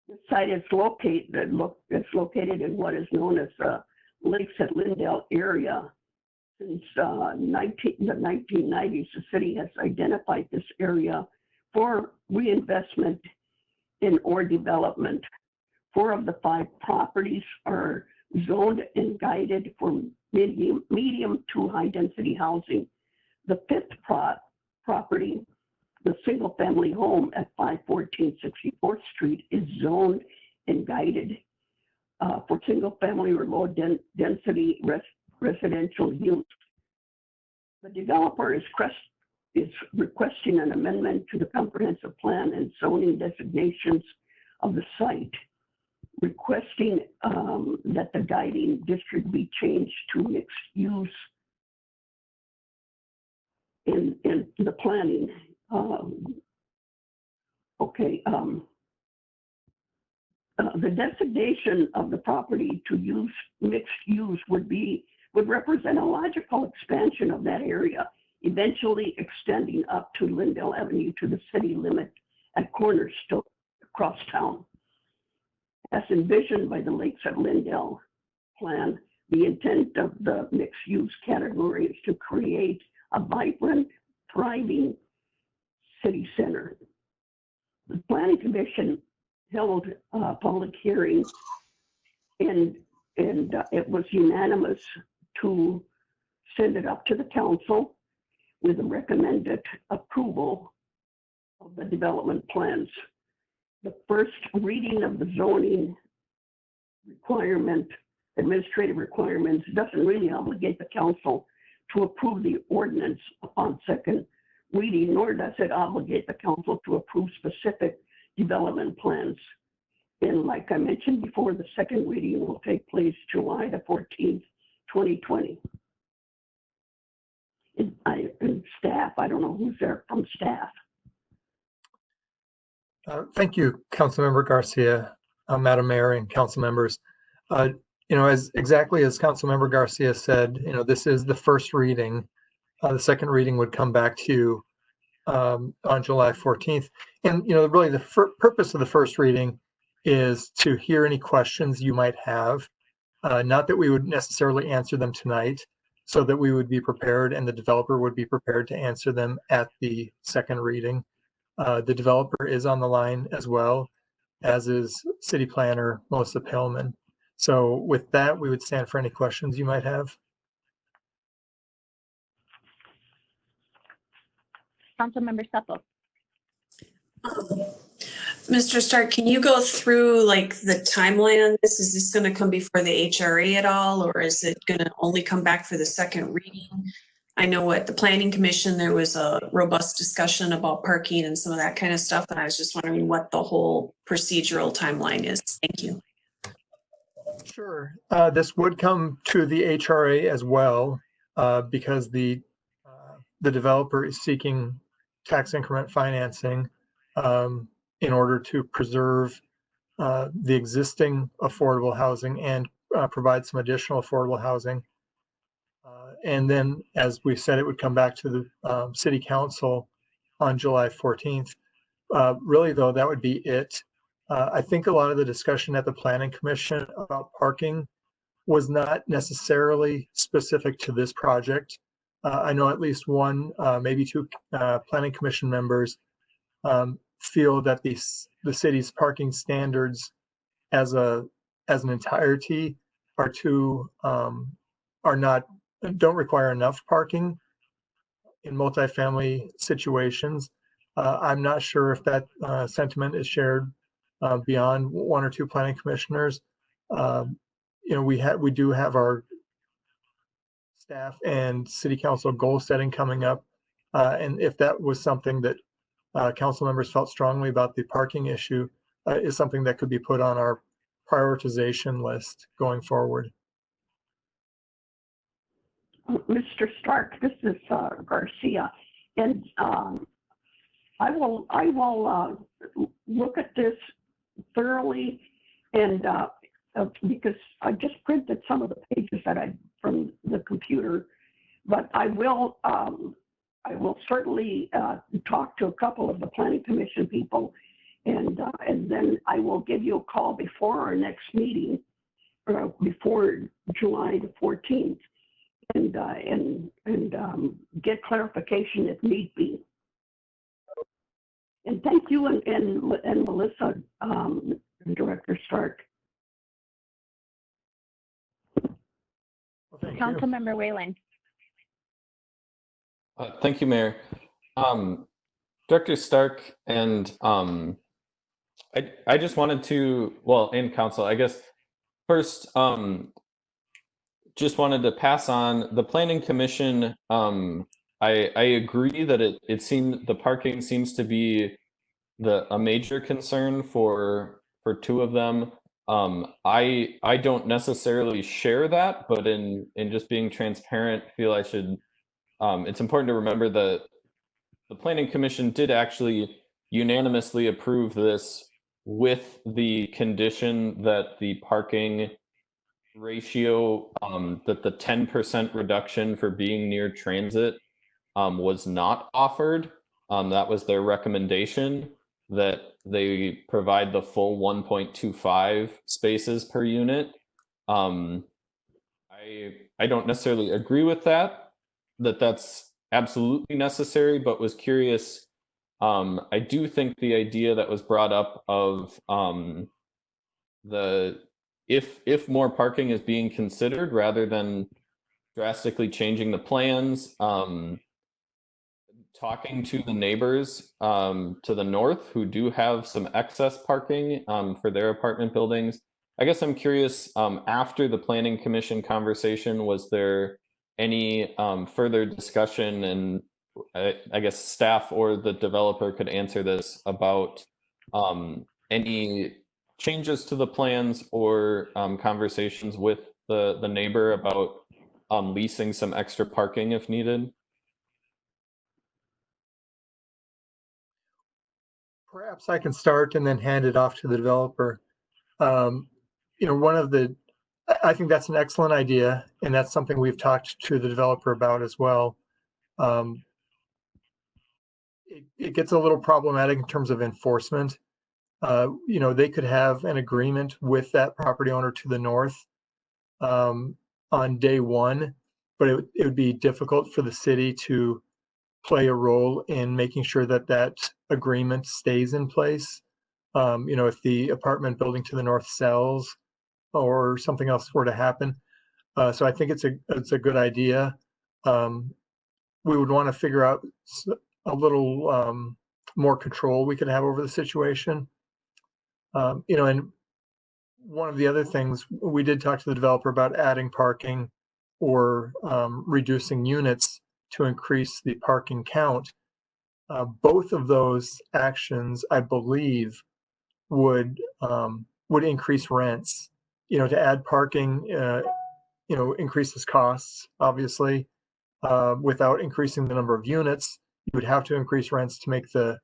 K: The site is located in what is known as the Lakes at Lindale area. Since the 1990s, the city has identified this area for reinvestment in or development. 4 of the 5 properties are zoned and guided for medium to high density housing. The 5th property, the single-family home at 514 64th Street is zoned and guided for single-family or low-density residential use. The developer is requesting an amendment to the comprehensive plan and zoning designations of the site, requesting that the guiding district be changed to mixed use in the planning. The designation of the property to use mixed use would represent a logical expansion of that area, eventually extending up to Lindell Avenue to the city limit at Cornerstone across town. As envisioned by the Lakes at Lindell plan, the intent of the mixed use category is to create a vibrant, thriving city center. The Planning Commission held a public hearing, and it was unanimous to send it up to the council with a recommended approval of the development plans. The first reading of the zoning requirement, administrative requirements, doesn't really obligate the council to approve the ordinance upon second reading, nor does it obligate the council to approve specific development plans. And like I mentioned before, the second reading will take place July the 14th, 2020. And staff, I don't know who's there from staff.
N: Thank you, Councilmember Garcia, Madam Mayor, and council members. As exactly as Councilmember Garcia said, this is the first reading. The second reading would come back to you on July 14th. And, really the purpose of the first reading is to hear any questions you might have. Not that we would necessarily answer them tonight, so that we would be prepared and the developer would be prepared to answer them at the second reading. The developer is on the line as well, as is City Planner Melissa Pillman. So with that, we would stand for any questions you might have.
M: Councilmember Supple.
J: Mr. Stark, can you go through like the timeline on this? Is this going to come before the HRA at all, or is it going to only come back for the second reading? I know at the Planning Commission, there was a robust discussion about parking and some of that kind of stuff. And I was just wondering what the whole procedural timeline is. Thank you.
N: Sure. This would come to the HRA as well, because the developer is seeking tax increment financing in order to preserve the existing affordable housing and provide some additional affordable housing. And then, as we said, it would come back to the City Council on July 14th. Really, though, that would be it. I think a lot of the discussion at the Planning Commission about parking was not necessarily specific to this project. I know at least one, maybe two Planning Commission members feel that the city's parking standards as an entirety don't require enough parking in multifamily situations. I'm not sure if that sentiment is shared beyond one or two planning commissioners. We do have our staff and city council goal setting coming up, and if that was something that council members felt strongly about, the parking issue is something that could be put on our prioritization list going forward.
K: Mr. Stark, this is Garcia, and I will look at this thoroughly, and because I just printed some of the pages from the computer, but I will certainly talk to a couple of the Planning Commission people, and then I will give you a call before our next meeting, before July the 14th. And get clarification if need be. And thank you and Melissa, Director Stark.
M: Councilmember Whalen.
H: Thank you, Mayor. Director Stark and I just wanted to, well, and council, I guess first, just wanted to pass on the planning commission. I agree that it seemed the parking seems to be a major concern for two of them. I don't necessarily share that, but in just being transparent, feel I should. It's important to remember that the planning commission did actually unanimously approve this with the condition that the parking ratio, that the 10% reduction for being near transit was not offered. That was their recommendation, that they provide the full 1.25 spaces per unit. I don't necessarily agree with that's absolutely necessary, but was curious. I do think the idea that was brought up of if more parking is being considered rather than drastically changing the plans, talking to the neighbors to the north who do have some excess parking for their apartment buildings. I guess I'm curious, after the planning commission conversation, was there any further discussion, and I guess staff or the developer could answer this, about any changes to the plans or conversations with the neighbor about leasing some extra parking if needed?
N: Perhaps I can start and then hand it off to the developer. You know, I think that's an excellent idea, and that's something we've talked to the developer about as well. It gets a little problematic in terms of enforcement. You know, they could have an agreement with that property owner to the north on day one, but it would be difficult for the city to play a role in making sure that that agreement stays in place. You know, if the apartment building to the north sells or something else were to happen. So I think it's a good idea. We would want to figure out a little more control we could have over the situation. You know, and one of the other things, we did talk to the developer about adding parking or reducing units to increase the parking count. Both of those actions, I believe, would increase rents. You know, to add parking, you know, increases costs, obviously. Without increasing the number of units, you would have to increase rents to make the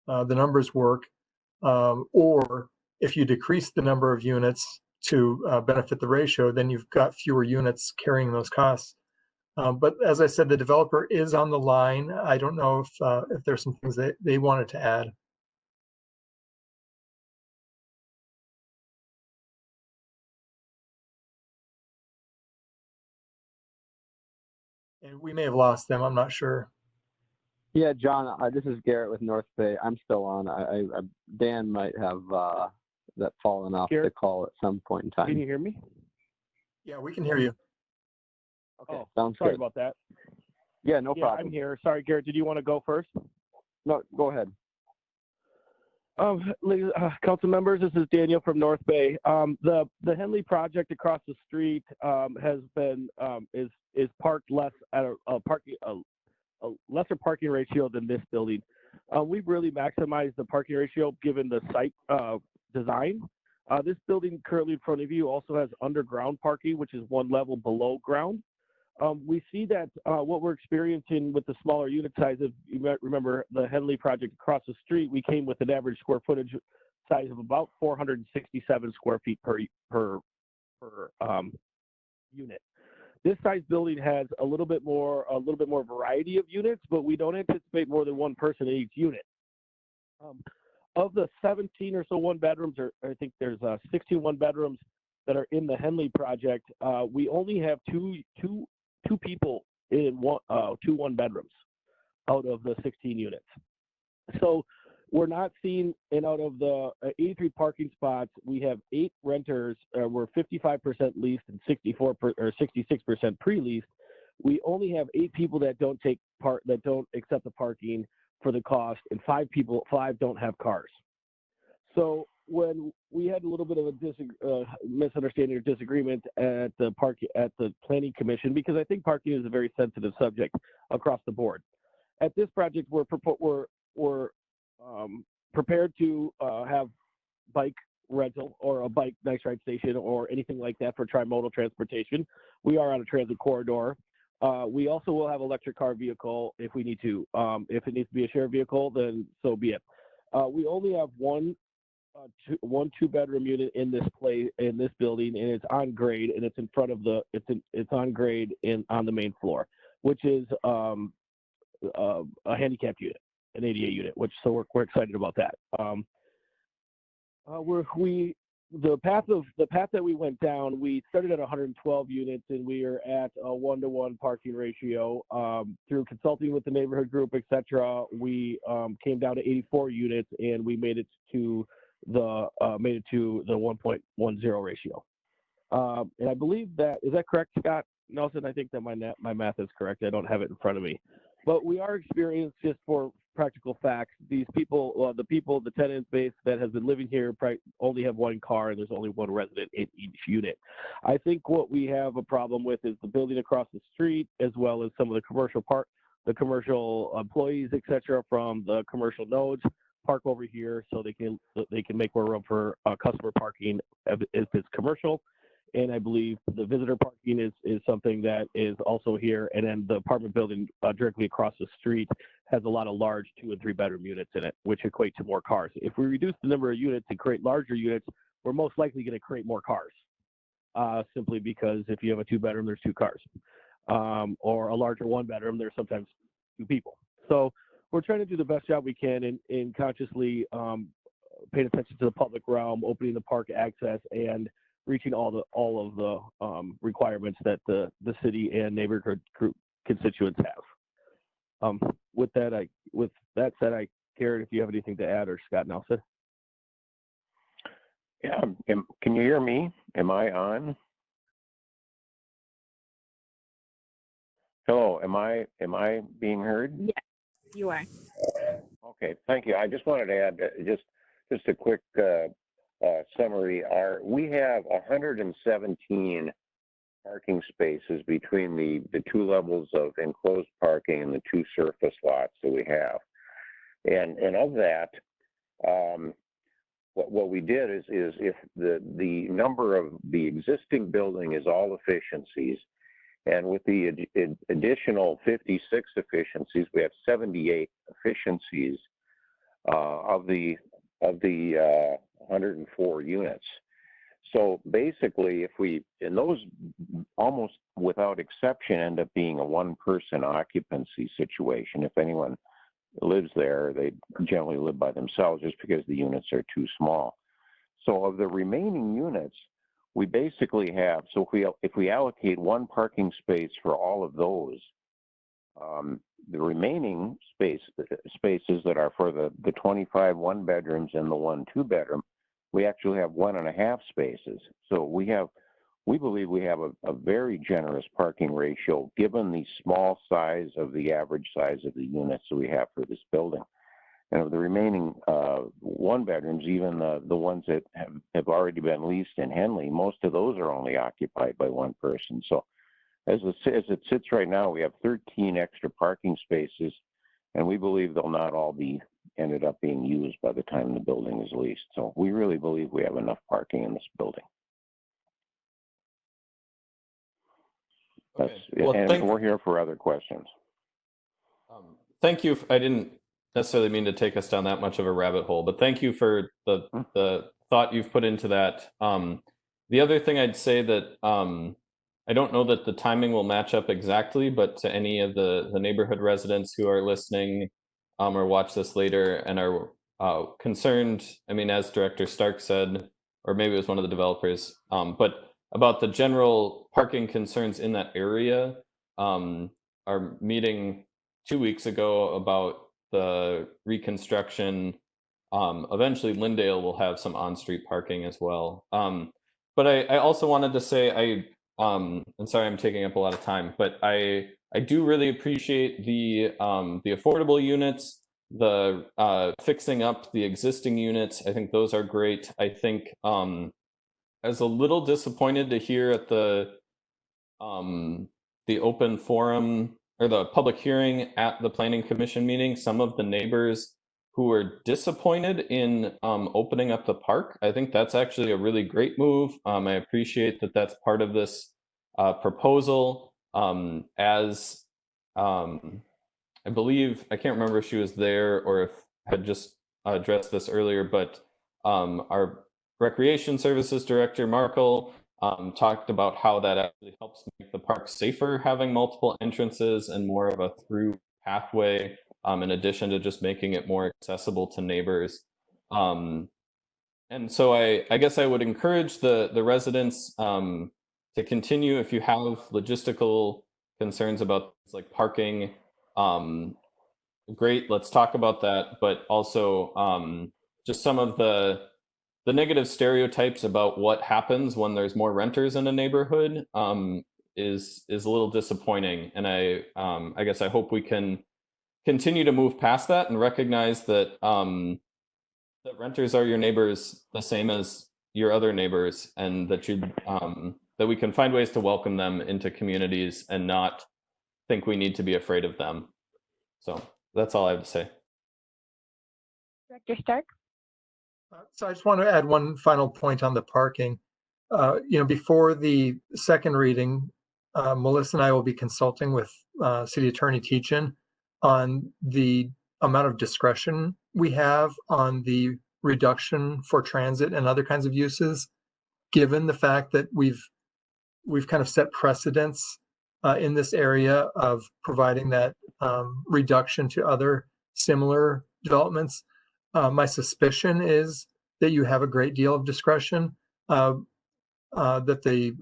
N: numbers work. Or if you decrease the number of units to benefit the ratio, then you've got fewer units carrying those costs. But as I said, the developer is on the line. I don't know if there's some things that they wanted to add. And we may have lost them. I'm not sure.
O: Yeah, John, this is Garrett with North Bay. I'm still on. Dan might have that fallen off the call at some point in time.
P: Can you hear me?
N: Yeah, we can hear you.
O: Okay,
P: oh,
O: sounds
P: sorry
O: good.
P: about that.
O: Yeah, no problem.
P: I'm here. Sorry, Garrett, did you want to go first?
O: No, go ahead.
P: Council members, this is Daniel from North Bay. The Henley project across the street has been is parked less at a lesser parking ratio than this building. We've really maximized the parking ratio given the site design. This building currently in front of you also has underground parking, which is one level below ground. We see that what we're experiencing with the smaller unit size, if you might remember the Henley project across the street, we came with an average square footage size of about 467 square feet per unit. This size building has a little bit more variety of units, but we don't anticipate more than one person in each unit. Of the 17 or so one bedrooms, or I think there's 16 one bedrooms that are in the Henley project, we only have two people in two one bedrooms out of the 16 units. So we're not seeing, and out of the 83 parking spots, we have 8 renters. We're 55% leased and 66% pre-leased. we only have 8 people that don't accept the parking for the cost, and 5 don't have cars. So when we had a little bit of a misunderstanding or disagreement at the planning commission, because I think parking is a very sensitive subject across the board. At this project, we're prepared to have bike rental or a bike nice ride station or anything like that for trimodal transportation. We are on a transit corridor. We also will have electric car vehicle if we need to. If it needs to be a shared vehicle, then so be it. We only have one 2-bedroom unit in this building, and it's on grade, and it's in front of it's on grade on the main floor, which is a handicapped unit, an ADA unit, so we're excited about that. The path that we went down, we started at 112 units, and we are at a 1-to-1 parking ratio. Through consulting with the neighborhood group, etc., we came down to 84 units, and we made it to the 1.10 ratio. And I believe is that correct, Scott Nelson? I think that my math is correct. I don't have it in front of me, but we are experienced, just for practical facts, these people, the tenant base that has been living here only have 1 car, and there's only 1 resident in each unit. I think what we have a problem with is the building across the street, as well as some of the commercial employees, etc., from the commercial nodes park over here, so they can make more room for customer parking if it's commercial. And I believe the visitor parking is something that is also here. And then the apartment building directly across the street has a lot of large 2- and 3-bedroom units in it, which equate to more cars. If we reduce the number of units and create larger units, we're most likely going to create more cars, simply because if you have a 2-bedroom, there's 2 cars. Or a larger 1-bedroom, there's sometimes 2 people. So we're trying to do the best job we can in consciously paying attention to the public realm, opening the park access, and reaching all of the requirements that the city and neighborhood group constituents have. With that said, Garrett, if you have anything to add, or Scott Nelson.
Q: Yeah, can you hear me? Am I on? Hello, am I being heard?
M: Yes, you are.
Q: Okay, thank you. I just wanted to add just a quick summary. We have 117 parking spaces between the 2 levels of enclosed parking and the 2 surface lots that we have. And of that, what we did is if the number of the existing building is all efficiencies, and with the additional 56 efficiencies, we have 78 efficiencies of the 104 units. So basically, and those almost without exception end up being a 1-person occupancy situation. If anyone lives there, they generally live by themselves just because the units are too small. So of the remaining units, we basically have, so if we allocate 1 parking space for all of those, the remaining spaces that are for the 25 1-bedrooms and the 1 2-bedroom, we actually have 1.5 spaces. So we believe we have a very generous parking ratio given the small size of the average size of the units that we have for this building. And of the remaining 1-bedrooms, even the ones that have already been leased in Henley, most of those are only occupied by 1 person. So as it sits right now, we have 13 extra parking spaces, and we believe they'll not all be ended up being used by the time the building is leased. So we really believe we have enough parking in this building.
H: Okay. Well,
Q: and we're here for other questions.
H: Thank you. I didn't necessarily mean to take us down that much of a rabbit hole, but thank you for the thought you've put into that. The other thing I'd say that I don't know that the timing will match up exactly, but to any of the neighborhood residents who are listening or watch this later and are concerned, I mean, as Director Stark said, or maybe it was one of the developers, but about the general parking concerns in that area, our meeting 2 weeks ago about the reconstruction, eventually Lindale will have some on-street parking as well. But I also wanted to say and sorry I'm taking up a lot of time, but I do really appreciate the affordable units, the fixing up the existing units. I think those are great. I think I was a little disappointed to hear at the open forum or the public hearing at the planning commission meeting, some of the neighbors who were disappointed in opening up the park. I think that's actually a really great move. I appreciate that that's part of this proposal. As I believe, I can't remember if she was there or if had just addressed this earlier, but our recreation services director, Markle, talked about how that actually helps make the park safer, having multiple entrances and more of a through pathway, in addition to just making it more accessible to neighbors. And so I guess I would encourage the residents to continue if you have logistical concerns about things like parking. Great, let's talk about that, but also just some of the negative stereotypes about what happens when there's more renters in a neighborhood is a little disappointing. And I guess I hope we can continue to move past that and recognize that that renters are your neighbors the same as your other neighbors, and that that we can find ways to welcome them into communities and not think we need to be afraid of them. So that's all I have to say.
M: Director Stark?
N: So I just want to add one final point on the parking. Before the second reading, Melissa and I will be consulting with City Attorney Teachin on the amount of discretion we have on the reduction for transit and other kinds of uses, given the fact that we've kind of set precedents in this area of providing that reduction to other similar developments. My suspicion is that you have a great deal of discretion, that the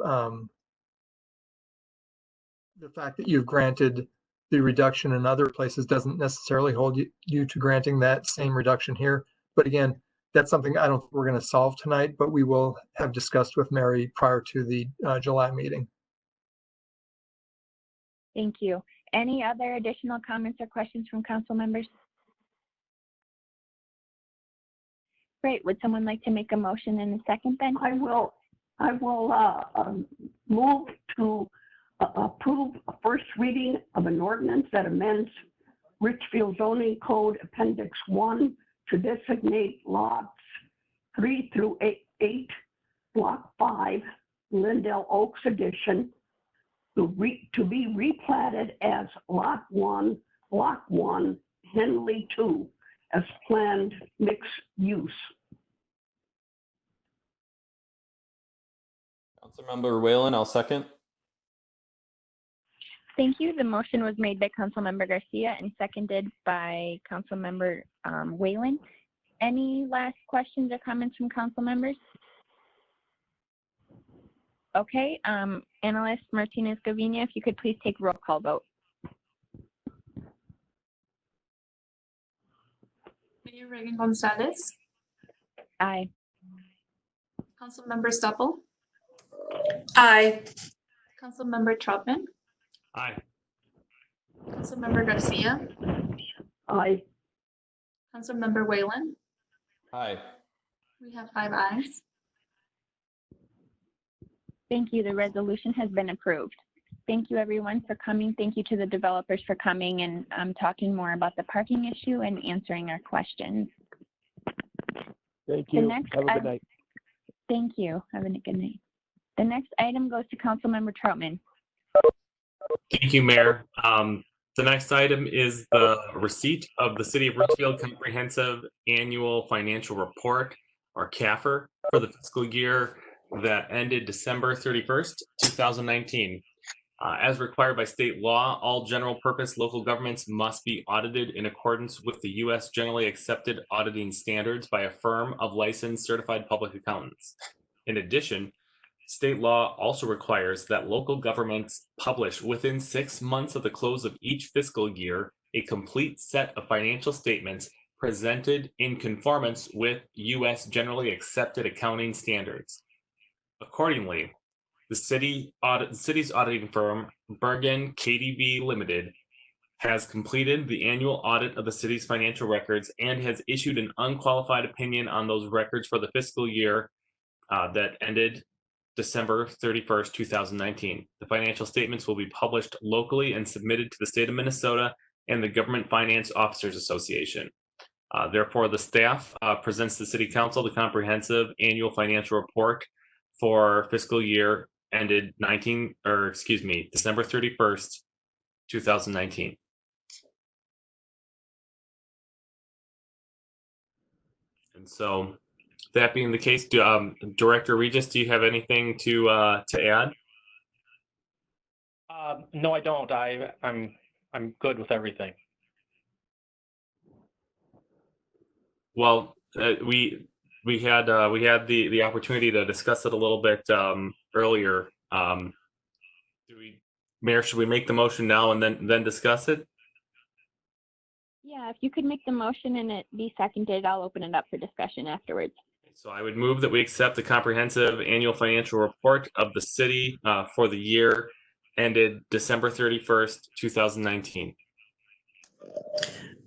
N: fact that you've granted the reduction in other places doesn't necessarily hold you to granting that same reduction here. But again, that's something I don't think we're going to solve tonight, but we will have discussed with Mary prior to the July meeting.
M: Thank you. Any other additional comments or questions from council members? Great. Would someone like to make a motion in a second then?
K: I will move to approve a first reading of an ordinance that amends Richfield Zoning Code Appendix 1 to designate lots 3 through 8, Block 5, Lindell Oaks Edition, to be replatted as Lot 1, Block 1, Henley 2, as planned mixed use.
H: Councilmember Whalen, I'll second.
M: Thank you. The motion was made by Councilmember Garcia and seconded by Councilmember Whalen. Any last questions or comments from council members? Okay, Analyst Martinez Gavinia, if you could please take roll call vote.
E: Mayor Reagan Gonzalez.
M: Aye.
E: Councilmember Stoppel.
J: Aye.
E: Councilmember Troutman.
F: Aye.
E: Councilmember Garcia.
K: Aye.
E: Councilmember Whalen.
H: Aye.
E: We have 5 ayes.
M: Thank you. The resolution has been approved. Thank you everyone for coming. Thank you to the developers for coming and talking more about the parking issue and answering our questions.
P: Thank you. Have a good night.
M: Thank you. Have a good night. The next item goes to Councilmember Troutman.
F: Thank you, Mayor. The next item is the receipt of the City of Richfield Comprehensive Annual Financial Report, or CAFR, for the fiscal year that ended December 31st, 2019. As required by state law, all general purpose local governments must be audited in accordance with the U.S. generally accepted auditing standards by a firm of licensed certified public accountants. In addition, state law also requires that local governments publish within 6 months of the close of each fiscal year a complete set of financial statements presented in conformance with U.S. generally accepted accounting standards. Accordingly, the the city's auditing firm, Bergen KDV Limited, has completed the annual audit of the city's financial records and has issued an unqualified opinion on those records for the fiscal year that ended December 31st, 2019. The financial statements will be published locally and submitted to the state of Minnesota and the Government Finance Officers Association. Therefore, the staff presents to City Council the comprehensive annual financial report for fiscal year ended December 31st, 2019. And so, that being the case, Director Regis, do you have anything to add?
I: No, I don't. I'm good with everything.
F: Well, we had the opportunity to discuss it a little bit earlier. Mayor, should we make the motion now and then discuss it?
M: Yeah, if you could make the motion and it be seconded, I'll open it up for discussion afterwards.
F: So I would move that we accept the comprehensive annual financial report of the city for the year ended December 31st, 2019.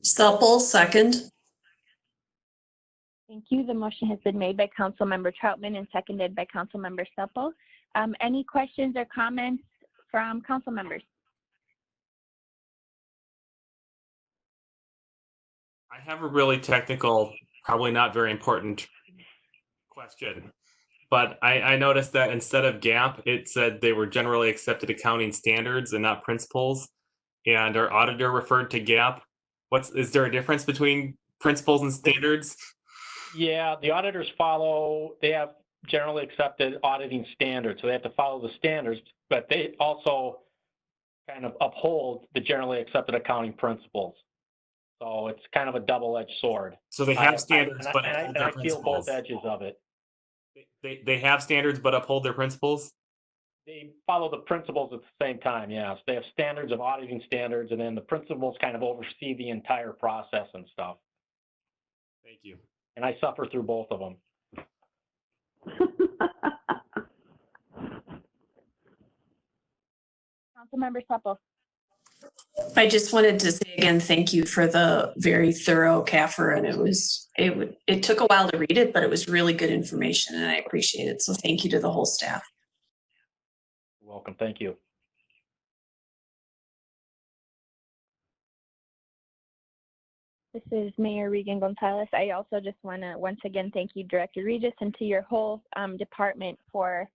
J: Supple, second.
M: Thank you. The motion has been made by Councilmember Troutman and seconded by Councilmember Supple. Any questions or comments from council members?
F: I have a really technical, probably not very important question, but I noticed that instead of GAAP, it said they were generally accepted accounting standards and not principles, and our auditor referred to GAAP. Is there a difference between principles and standards?
I: Yeah, the auditors they have generally accepted auditing standards, so they have to follow the standards, but they also kind of uphold the generally accepted accounting principles. So it's kind of a double-edged sword.
F: So they have standards, but
I: I feel both edges of it.
F: They have standards, but uphold their principles?
I: They follow the principles at the same time, yes. They have standards of auditing standards, and then the principles kind of oversee the entire process and stuff.
F: Thank you.
I: And I suffer through both of them.
M: Councilmember Supple.
J: I just wanted to say again, thank you for the very thorough CAFR, and it took a while to read it, but it was really good information, and I appreciate it. So thank you to the whole staff.
I: You're welcome. Thank you.
M: This is Mayor Regan Gonzalez. I also just want to once again thank you, Director Regis, and to your whole department for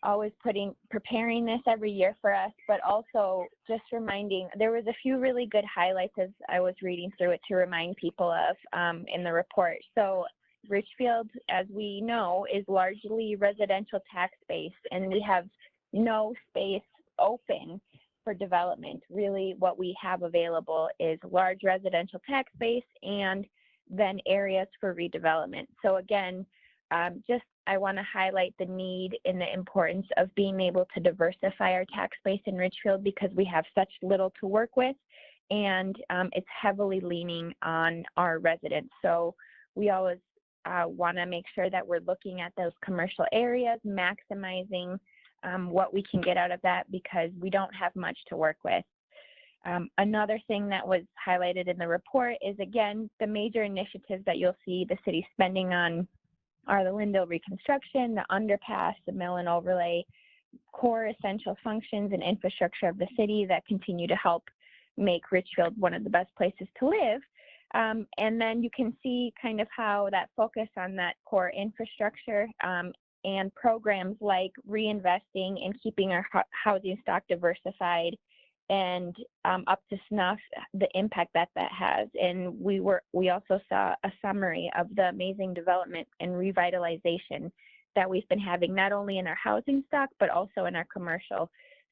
M: always preparing this every year for us, but also just reminding, there was a few really good highlights as I was reading through it to remind people of in the report. So Richfield, as we know, is largely residential tax base, and we have no space open for development. Really what we have available is large residential tax base and then areas for redevelopment. So again, I want to highlight the need and the importance of being able to diversify our tax base in Richfield because we have such little to work with, and it's heavily leaning on our residents. So we always want to make sure that we're looking at those commercial areas, maximizing what we can get out of that because we don't have much to work with. Another thing that was highlighted in the report is, again, the major initiatives that you'll see the city spending on are the Lindell reconstruction, the underpass, the mill and overlay, core essential functions and infrastructure of the city that continue to help make Richfield one of the best places to live. And then you can see kind of how that focus on that core infrastructure and programs like reinvesting and keeping our housing stock diversified and up to snuff, the impact that has. And we also saw a summary of the amazing development and revitalization that we've been having, not only in our housing stock, but also in our commercial.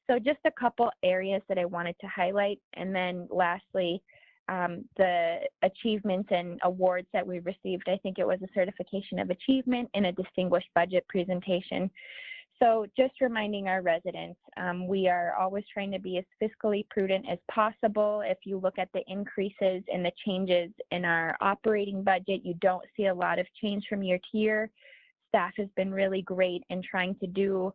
M: So just a couple areas that I wanted to highlight. And then lastly, the achievements and awards that we received. I think it was a certification of achievement and a distinguished budget presentation. So just reminding our residents, we are always trying to be as fiscally prudent as possible. If you look at the increases and the changes in our operating budget, you don't see a lot of change from year to year. Staff has been really great in trying to do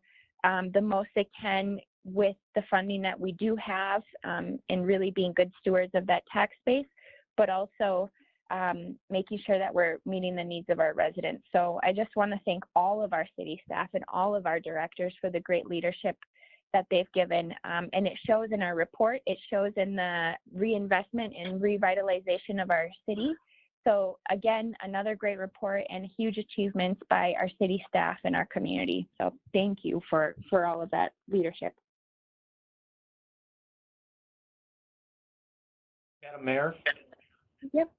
M: the most they can with the funding that we do have, and really being good stewards of that tax base, but also making sure that we're meeting the needs of our residents. So I just want to thank all of our city staff and all of our directors for the great leadership that they've given. And it shows in our report, it shows in the reinvestment and revitalization of our city. So again, another great report and huge achievements by our city staff and our community. So thank you for all of that leadership.
I: Madam Mayor?
M: Yep.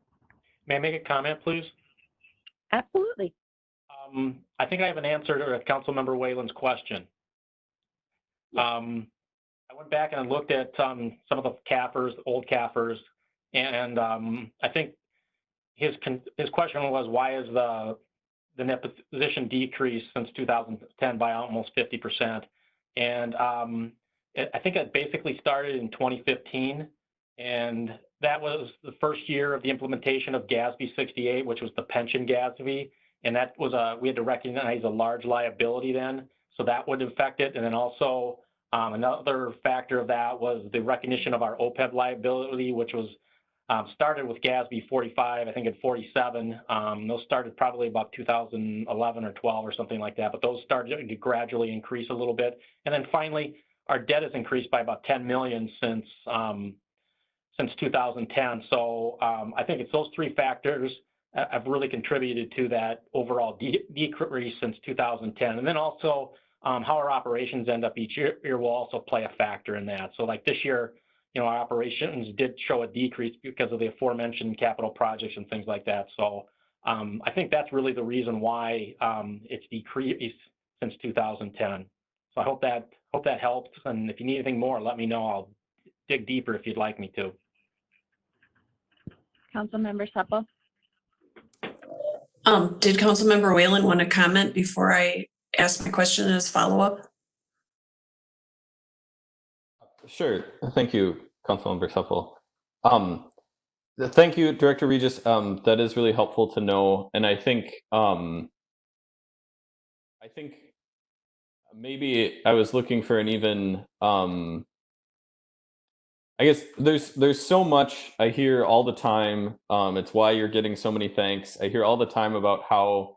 I: May I make a comment, please?
M: Absolutely.
I: I think I have an answer to Councilmember Whalen's question. I went back and I looked at some of the CAFRs, old CAFRs, and I think his question was, why is the net position decreased since 2010 by almost 50%? And I think it basically started in 2015, and that was the first year of the implementation of GASB 68, which was the pension GASB, and that was we had to recognize a large liability then, so that would affect it. And then also another factor of that was the recognition of our OPEB liability, which was started with GASB 45, I think at 47. Those started probably about 2011 or 12 or something like that, but those started to gradually increase a little bit. And then finally, our debt has increased by about 10 million since 2010. So I think it's those three factors have really contributed to that overall decrease since 2010. And then also how our operations end up each year will also play a factor in that. So like this year, you know, our operations did show a decrease because of the aforementioned capital projects and things like that. So I think that's really the reason why it's decreased since 2010. So I hope that helps. And if you need anything more, let me know. I'll dig deeper if you'd like me to.
M: Councilmember Supple.
B: Did Councilmember Whalen want to comment before I ask my question as follow-up?
H: Sure. Thank you, Councilmember Supple. Thank you, Director Regis. That is really helpful to know. And I think maybe I was looking for an even I guess there's so much I hear all the time. It's why you're getting so many thanks. I hear all the time about how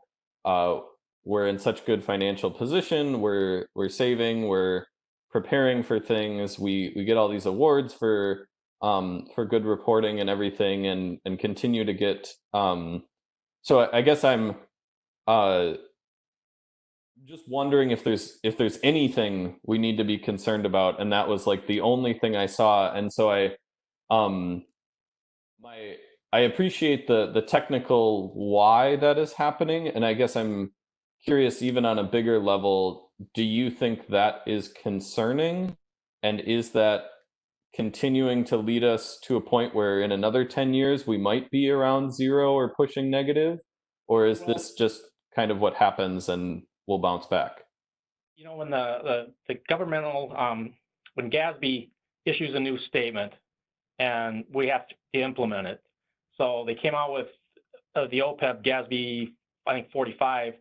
H: we're in such good financial position. We're saving. We're preparing for things. We get all these awards for good reporting and everything, and continue to get. So I guess I'm just wondering if there's anything we need to be concerned about, and that was like the only thing I saw. And so I appreciate the technical why that is happening, and I guess I'm curious, even on a bigger level, do you think that is concerning, and is that continuing to lead us to a point where in another 10 years we might be around zero or pushing negative, or is this just kind of what happens and we'll bounce back?
I: You know, when the governmental, when GASB issues a new statement and we have to implement it, so they came out with the OPEB GASB, I think 45,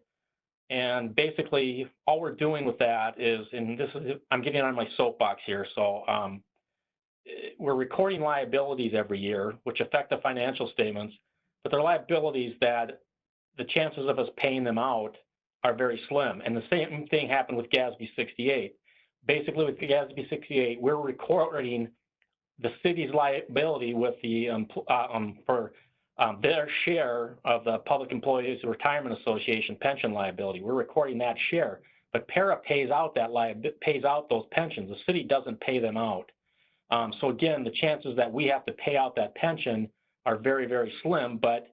I: and basically all we're doing with that is, and this is, I'm getting on my soapbox here, so we're recording liabilities every year, which affect the financial statements, but they're liabilities that the chances of us paying them out are very slim. And the same thing happened with GASB 68. Basically with the GASB 68, we're recording the city's liability with the for their share of the Public Employees Retirement Association pension liability. We're recording that share, but PARA pays out those pensions. The city doesn't pay them out. So again, the chances that we have to pay out that pension are very, very slim. But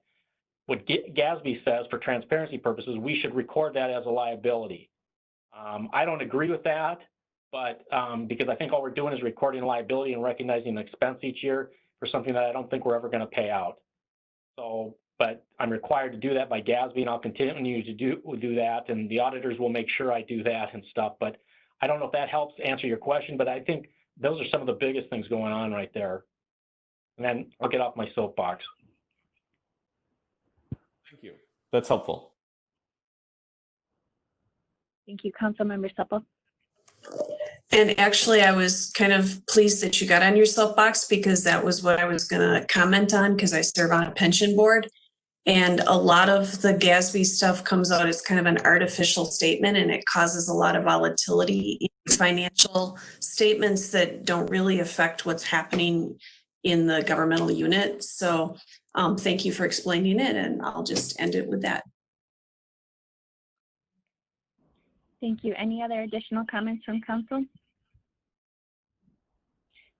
I: what GASB says, for transparency purposes, we should record that as a liability. I don't agree with that, but because I think all we're doing is recording liability and recognizing an expense each year for something that I don't think we're ever going to pay out. So, but I'm required to do that by GASB, and I'll continue to do that, and the auditors will make sure I do that and stuff. But I don't know if that helps answer your question, but I think those are some of the biggest things going on right there. And then I'll get off my soapbox.
H: Thank you. That's helpful.
M: Thank you, Councilmember Supple.
J: And actually, I was kind of pleased that you got on your soapbox because that was what I was going to comment on because I serve on a pension board. And a lot of the GASB stuff comes out as kind of an artificial statement, and it causes a lot of volatility in financial statements that don't really affect what's happening in the governmental unit. So thank you for explaining it, and I'll just end it with that.
M: Thank you. Any other additional comments from council?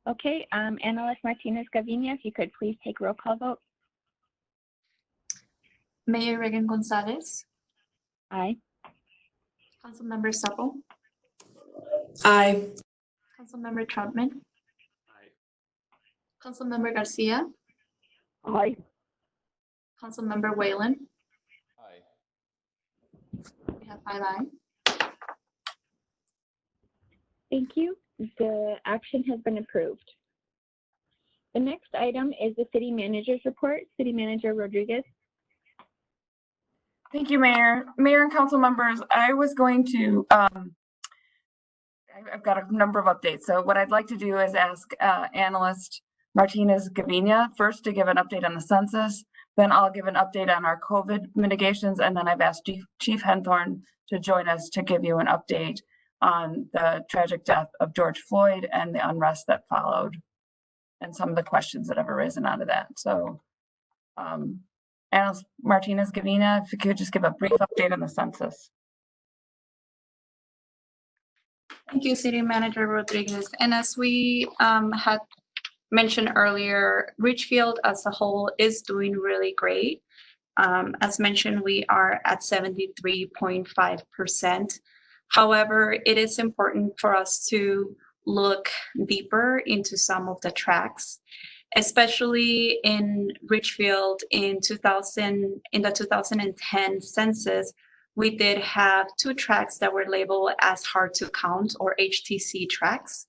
M: Okay, Analyst Martinez Gavinia, if you could please take roll call vote.
E: Mayor Reagan Gonzalez.
M: Aye.
E: Councilmember Supple.
J: Aye.
E: Councilmember Troutman. Aye. Councilmember Garcia.
K: Aye.
E: Councilmember Whalen.
H: Aye.
E: We have 5 ayes.
M: Thank you. The action has been approved. The next item is the city manager's report. City Manager Rodriguez.
D: Thank you, Mayor. Mayor and council members, I was going to, I've got a number of updates. So what I'd like to do is ask Analyst Martinez Gavinia first to give an update on the census. Then I'll give an update on our COVID mitigations. And then I've asked Chief Henthorn to join us to give you an update on the tragic death of George Floyd and the unrest that followed and some of the questions that have arisen out of that. So, Analyst Martinez Gavinia, if you could just give a brief update on the census.
E: Thank you, City Manager Rodriguez. And as we had mentioned earlier, Richfield as a whole is doing really great. As mentioned, we are at 73.5%. However, it is important for us to look deeper into some of the tracks, especially in Richfield in the 2010 census. We did have 2 tracks that were labeled as hard to count or HTC tracks.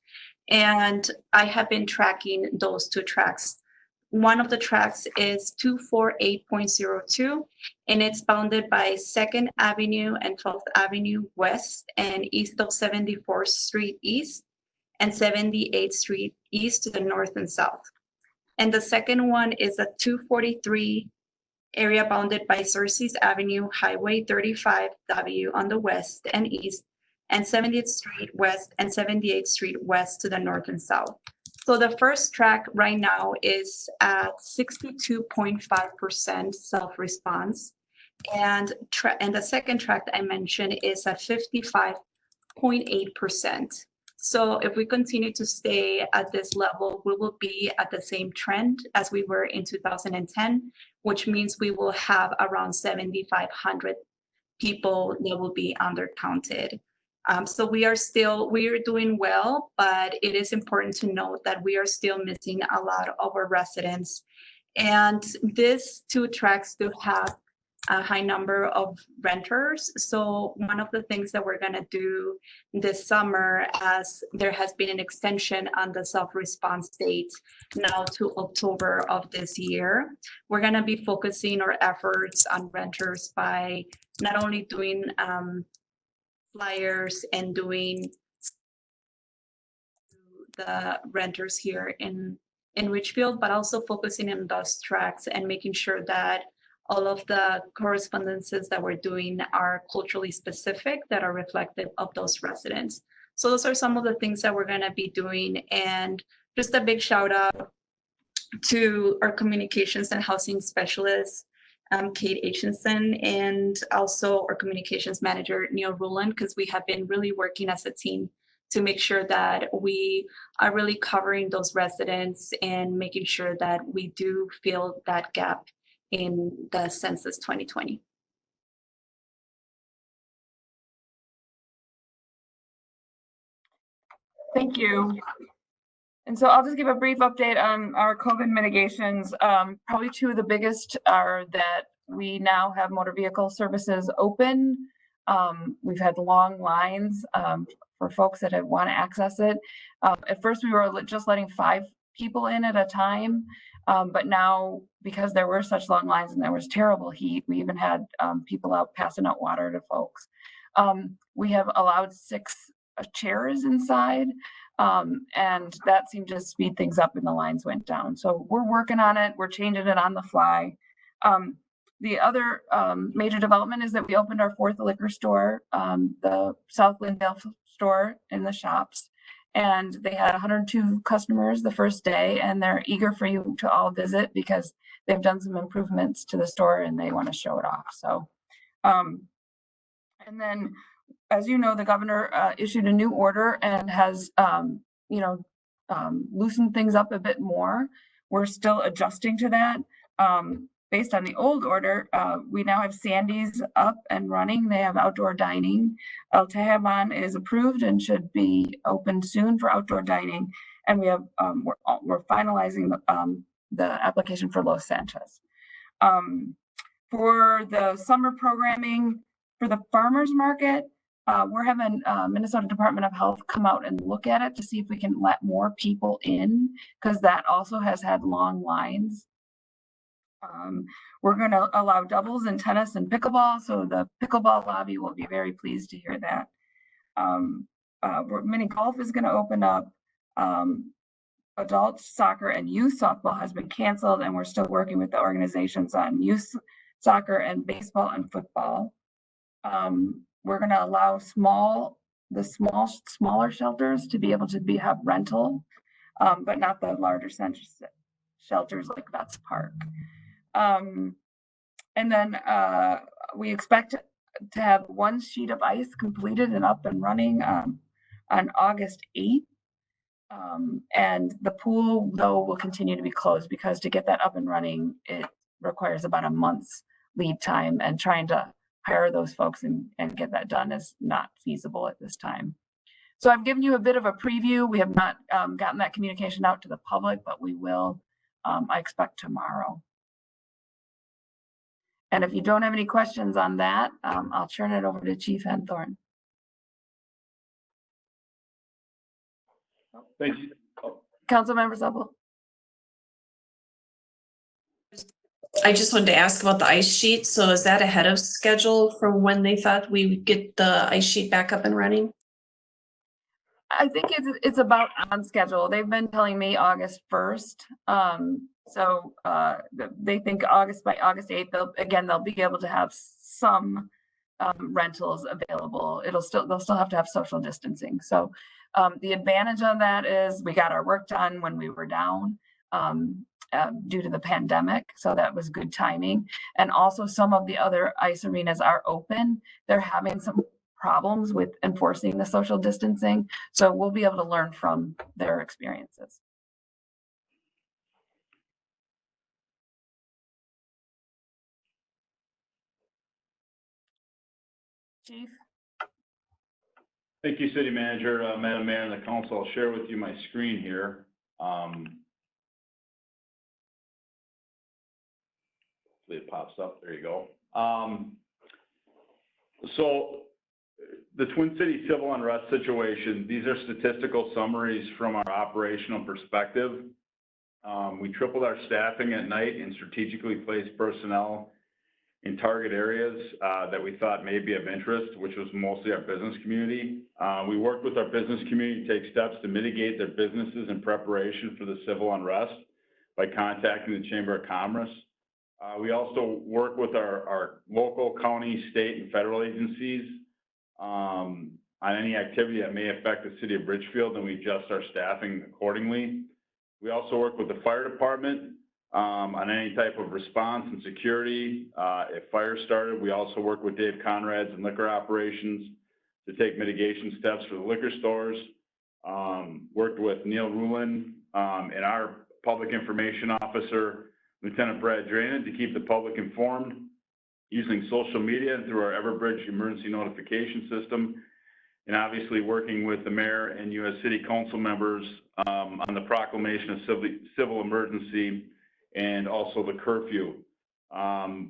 E: And I have been tracking those 2 tracks. One of the tracks is 248.02, and it's bounded by 2nd Avenue and 12th Avenue West and east of 74th Street East and 78th Street East to the north and south. And the second one is a 243 area bounded by Cersei Avenue, Highway 35W on the west and east, and 70th Street West and 78th Street West to the north and south. So the first track right now is at 62.5% self-response. And the second track that I mentioned is at 55.8%. So if we continue to stay at this level, we will be at the same trend as we were in 2010, which means we will have around 7,500 people that will be undercounted. So we are doing well, but it is important to note that we are still missing a lot of our residents. And these 2 tracks do have a high number of renters. So one of the things that we're gonna do this summer, as there has been an extension on the self-response date now to October of this year, we're gonna be focusing our efforts on renters by not only doing flyers and doing the renters here in Richfield, but also focusing on those tracks and making sure that all of the correspondences that we're doing are culturally specific, that are reflective of those residents. So those are some of the things that we're gonna be doing. And just a big shout out to our communications and housing specialist, Kate Aitchison, and also our communications manager, Neil Ruland, because we have been really working as a team to make sure that we are really covering those residents and making sure that we do fill that gap in the census 2020.
D: Thank you. And so I'll just give a brief update on our COVID mitigations. Probably 2 of the biggest are that we now have motor vehicle services open. We've had long lines for folks that want to access it. At first, we were just letting 5 people in at a time. But now, because there were such long lines and there was terrible heat, we even had people out passing out water to folks. We have allowed 6 chairs inside. And that seemed to speed things up and the lines went down. So we're working on it. We're changing it on the fly. The other major development is that we opened our 4th liquor store, the South Lindale store in the shops. And they had 102 customers the first day, and they're eager for you to all visit because they've done some improvements to the store and they want to show it off. So, and then, as you know, the governor issued a new order and has, loosened things up a bit more. We're still adjusting to that. Based on the old order, we now have Sandy's up and running. They have outdoor dining. El Tejaban is approved and should be open soon for outdoor dining. And we have we're finalizing the application for Los Sanchez. For the summer programming for the farmers market, we're having Minnesota Department of Health come out and look at it to see if we can let more people in, because that also has had long lines. We're going to allow doubles in tennis and pickleball, so the pickleball lobby will be very pleased to hear that. Mini golf is going to open up. Adult soccer and youth softball has been canceled, and we're still working with the organizations on youth soccer and baseball and football. We're going to allow smaller shelters to be able to have rental, but not the larger shelters like Vets Park. And then we expect to have 1 sheet of ice completed and up and running on August 8th. And the pool, though, will continue to be closed because to get that up and running, it requires about a month's lead time, and trying to hire those folks and get that done is not feasible at this time. So I've given you a bit of a preview. We have not gotten that communication out to the public, but we will, I expect, tomorrow. And if you don't have any questions on that, I'll turn it over to Chief Henthorn.
R: Thank you.
D: Councilmember Suppel.
J: I just wanted to ask about the ice sheet. So is that ahead of schedule for when they thought we would get the ice sheet back up and running?
D: I think it's about on schedule. They've been telling me August 1st. So they think by August 8th, they'll be able to have some rentals available. They'll still have to have social distancing. So the advantage of that is we got our work done when we were down due to the pandemic. So that was good timing. And also some of the other ice arenas are open. They're having some problems with enforcing the social distancing. So we'll be able to learn from their experiences. Chief?
R: Thank you, City Manager, Madam Mayor, and the Council. I'll share with you my screen here. Hopefully it pops up. There you go. So the Twin Cities civil unrest situation, these are statistical summaries from our operational perspective. We tripled our staffing at night and strategically placed personnel in target areas that we thought may be of interest, which was mostly our business community. We worked with our business community to take steps to mitigate their businesses in preparation for the civil unrest by contacting the Chamber of Commerce. We also work with our local, county, state, and federal agencies on any activity that may affect the city of Richfield, and we adjust our staffing accordingly. We also work with the fire department on any type of response and security. If fire started, we also work with Dave Conrad's and liquor operations to take mitigation steps for the liquor stores. Worked with Neil Rulin and our public information officer, Lieutenant Brad Drainen, to keep the public informed using social media and through our Everbridge emergency notification system, and obviously working with the mayor and U.S. City Council members on the proclamation of civil emergency and also the curfew.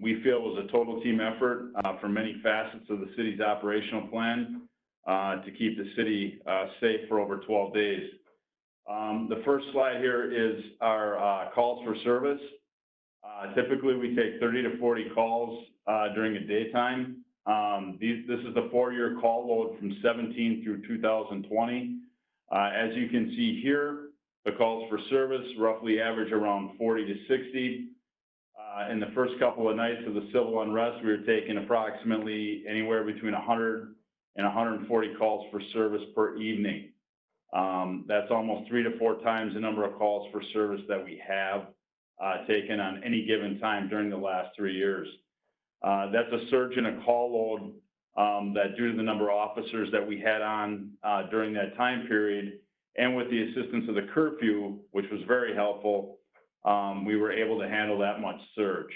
R: We feel it was a total team effort for many facets of the city's operational plan to keep the city safe for over 12 days. The first slide here is our calls for service. Typically, we take 30 to 40 calls during the daytime. This is the 4-year call load from 17 through 2020. As you can see here, the calls for service roughly average around 40 to 60. In the first couple of nights of the civil unrest, we were taking approximately anywhere between 100 and 140 calls for service per evening. That's almost 3 to 4 times the number of calls for service that we have taken on any given time during the last 3 years. That's a surge in a call load that, due to the number of officers that we had on during that time period, and with the assistance of the curfew, which was very helpful, we were able to handle that much surge.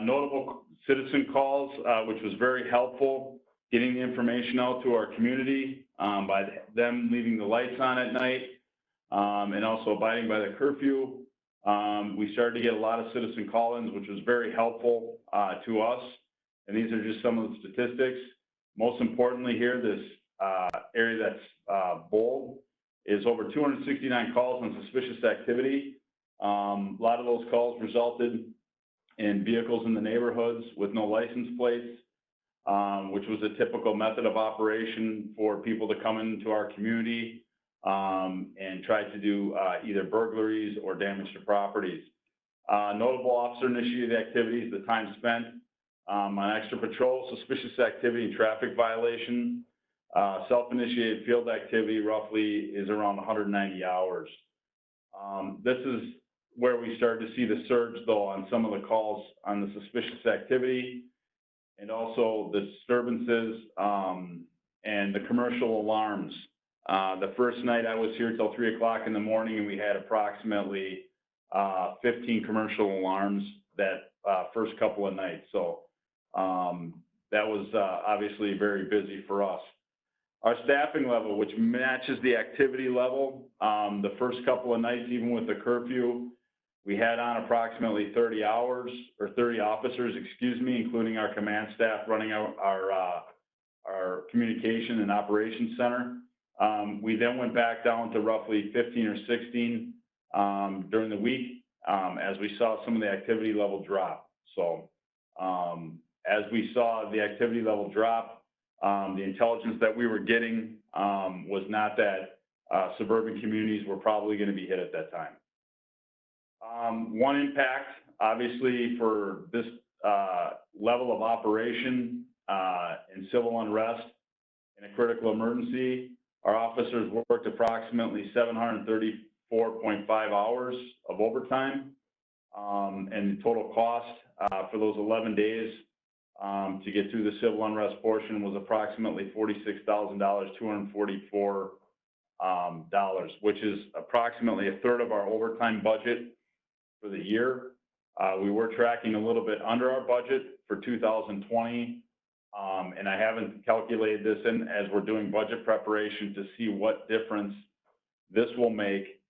R: Notable citizen calls, which was very helpful, getting the information out to our community by them leaving the lights on at night and also abiding by the curfew. We started to get a lot of citizen call-ins, which was very helpful to us. And these are just some of the statistics. Most importantly here, this area that's bold is over 269 calls on suspicious activity. A lot of those calls resulted in vehicles in the neighborhoods with no license plates, which was a typical method of operation for people to come into our community and try to do either burglaries or damage to properties. Notable officer-initiated activities, the time spent on extra patrol, suspicious activity, and traffic violation. Self-initiated field activity roughly is around 190 hours. This is where we started to see the surge, though, on some of the calls on the suspicious activity and also the disturbances and the commercial alarms. The first night I was here till 3 o'clock in the morning, and we had approximately 15 commercial alarms that first couple of nights. So that was obviously very busy for us. Our staffing level, which matches the activity level, the first couple of nights, even with the curfew, we had on approximately 30 hours, or 30 officers, excuse me, including our command staff running our communication and operations center. We then went back down to roughly 15 or 16 during the week as we saw some of the activity level drop. So as we saw the activity level drop, the intelligence that we were getting was not that suburban communities were probably going to be hit at that time. One impact, obviously, for this level of operation in civil unrest in a critical emergency, our officers worked approximately 734.5 hours of overtime, and the total cost for those 11 days to get through the civil unrest portion was approximately $46,244, which is approximately a third of our overtime budget for the year. We were tracking a little bit under our budget for 2020, and I haven't calculated this in as we're doing budget preparation to see what difference this will make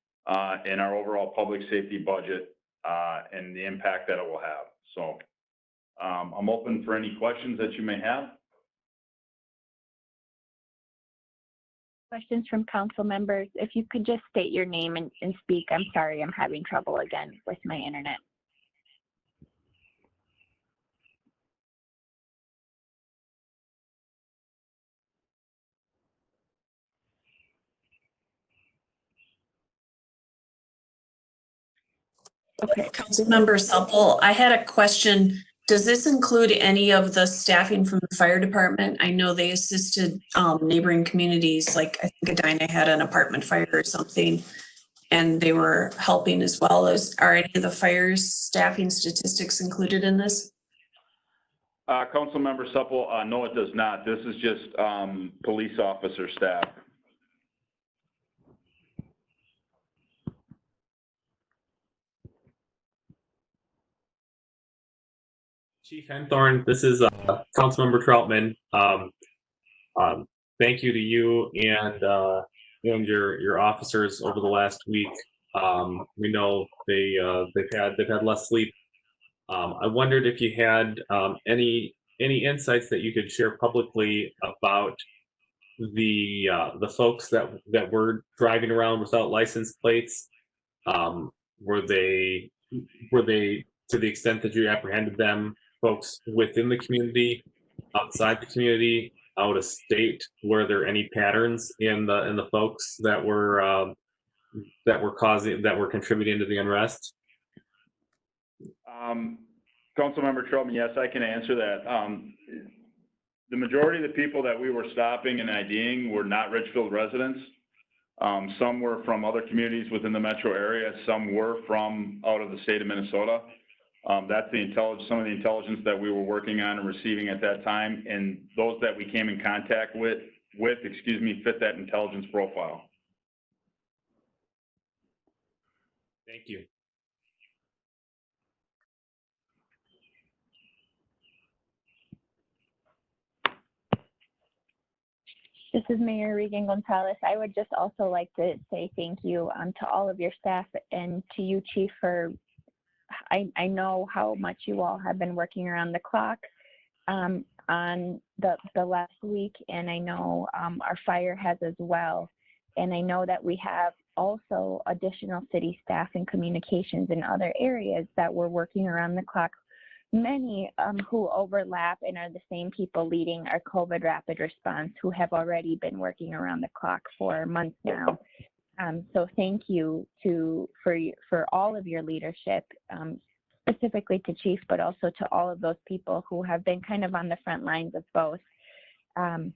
R: in our overall public safety budget and the impact that it will have. So I'm open for any questions that you may have.
M: Questions from council members. If you could just state your name and speak. I'm sorry, I'm having trouble again with my internet.
S: Okay, Councilmember Supple, I had a question. Does this include any of the staffing from the fire department? I know they assisted neighboring communities, like I think Edina had an apartment fire or something, and they were helping as well. Are any of the fire's staffing statistics included in this?
R: Councilmember Supple, no, it does not. This is just police officer staff.
F: Chief Henthorn, this is Councilmember Troutman. Thank you to you and your officers over the last week. We know they've had less sleep. I wondered if you had any insights that you could share publicly about the folks that were driving around without license plates. Were they to the extent that you apprehended them? folks within the community, outside the community, out of state? Were there any patterns in the folks that were contributing to the unrest?
R: Councilmember Trotman, yes, I can answer that. The majority of the people that we were stopping and IDing were not Richfield residents. Some were from other communities within the metro area. Some were from out of the state of Minnesota. That's some of the intelligence that we were working on and receiving at that time. And those that we came in contact with, fit that intelligence profile.
F: Thank you.
M: This is Mayor Regan Gonzalez. I would just also like to say thank you to all of your staff and to you, Chief, for I know how much you all have been working around the clock on the last week, and I know our fire has as well. And I know that we have also additional city staff and communications in other areas that were working around the clock, many who overlap and are the same people leading our COVID rapid response who have already been working around the clock for months now. So thank you for all of your leadership, specifically to Chief, but also to all of those people who have been kind of on the front lines of both. And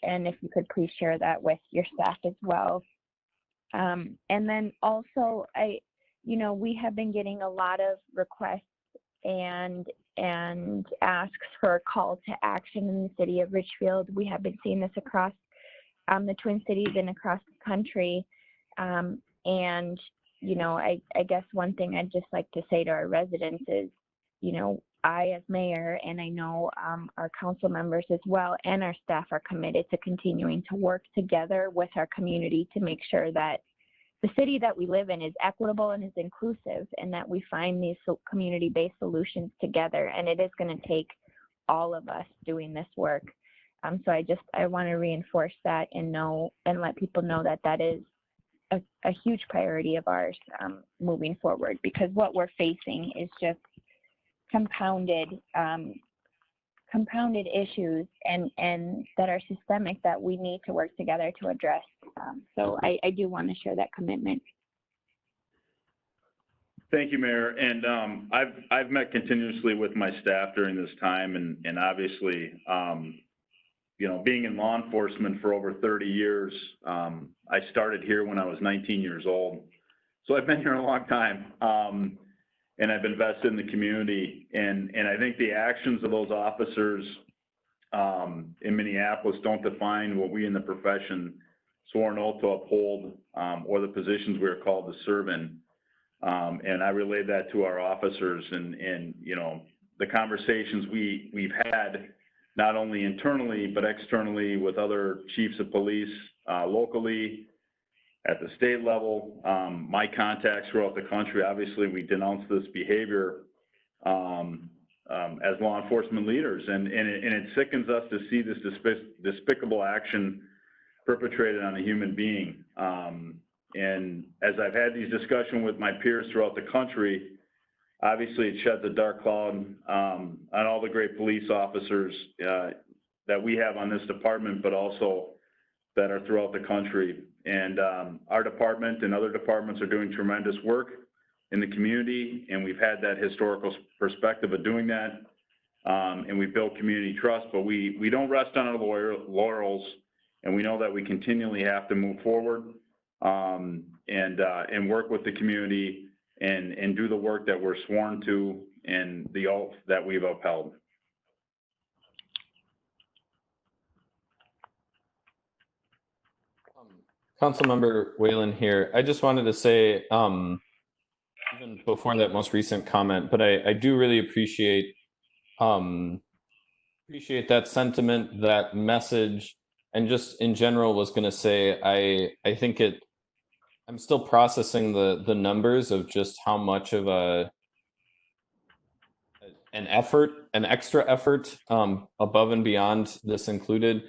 M: if you could please share that with your staff as well. And then also, we have been getting a lot of requests and asks for a call to action in the city of Richfield. We have been seeing this across the Twin Cities and across the country. And, I guess one thing I'd just like to say to our residents is, I as mayor, and I know our council members as well, and our staff are committed to continuing to work together with our community to make sure that the city that we live in is equitable and is inclusive, and that we find these community-based solutions together. And it is going to take all of us doing this work. So I want to reinforce that and let people know that that is a huge priority of ours moving forward, because what we're facing is just compounded issues and that are systemic that we need to work together to address. So I do want to share that commitment.
R: Thank you, Mayor. And I've met continuously with my staff during this time, and obviously, being in law enforcement for over 30 years, I started here when I was 19 years old. So I've been here a long time, and I've invested in the community. And I think the actions of those officers in Minneapolis don't define what we in the profession swore an oath to uphold, or the positions we are called to serve in. And I relayed that to our officers, and the conversations we've had, not only internally, but externally with other chiefs of police, locally, at the state level, my contacts throughout the country. Obviously, we denounce this behavior as law enforcement leaders, and it sickens us to see this despicable action perpetrated on a human being. And as I've had these discussions with my peers throughout the country, obviously it sheds a dark cloud on all the great police officers that we have on this department, but also that are throughout the country. And our department and other departments are doing tremendous work in the community, and we've had that historical perspective of doing that, and we build community trust, but we don't rest on our laurels, and we know that we continually have to move forward and work with the community and do the work that we're sworn to and the oath that we've upheld.
H: Councilmember Whalen here. I just wanted to say, even before that most recent comment, but I do really appreciate that sentiment, that message, and just in general was going to say I think I'm still processing the numbers of just how much of an extra effort above and beyond this included.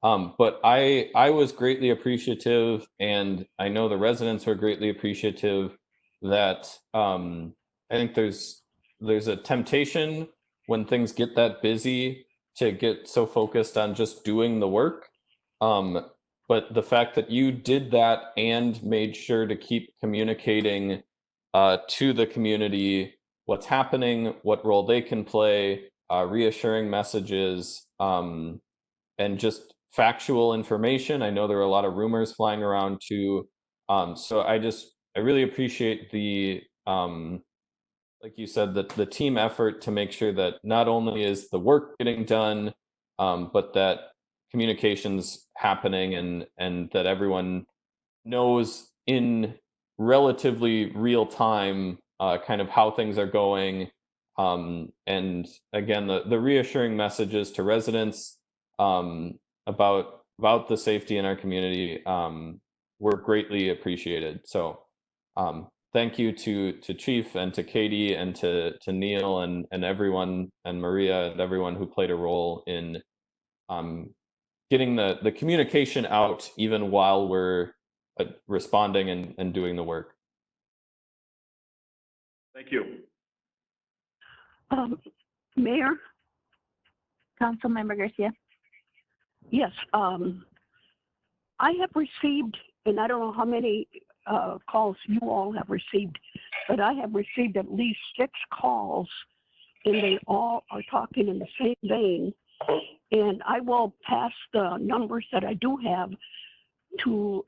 H: But I was greatly appreciative, and I know the residents are greatly appreciative that I think there's there's a temptation when things get that busy to get so focused on just doing the work. But the fact that you did that and made sure to keep communicating to the community what's happening, what role they can play, reassuring messages, and just factual information. I know there are a lot of rumors flying around too. So I really appreciate the, like you said, the team effort to make sure that not only is the work getting done, but that communication's happening and that everyone knows in relatively real time kind of how things are going. And again, the reassuring messages to residents about the safety in our community were greatly appreciated. So thank you to Chief and to Katie and to Neil and everyone, and Maria and everyone who played a role in getting the communication out even while we're responding and doing the work.
R: Thank you.
K: Mayor?
M: Councilmember Garcia.
K: Yes, I have received, and I don't know how many calls you all have received, but I have received at least 6 calls, and they all are talking in the same vein. And I will pass the numbers that I do have to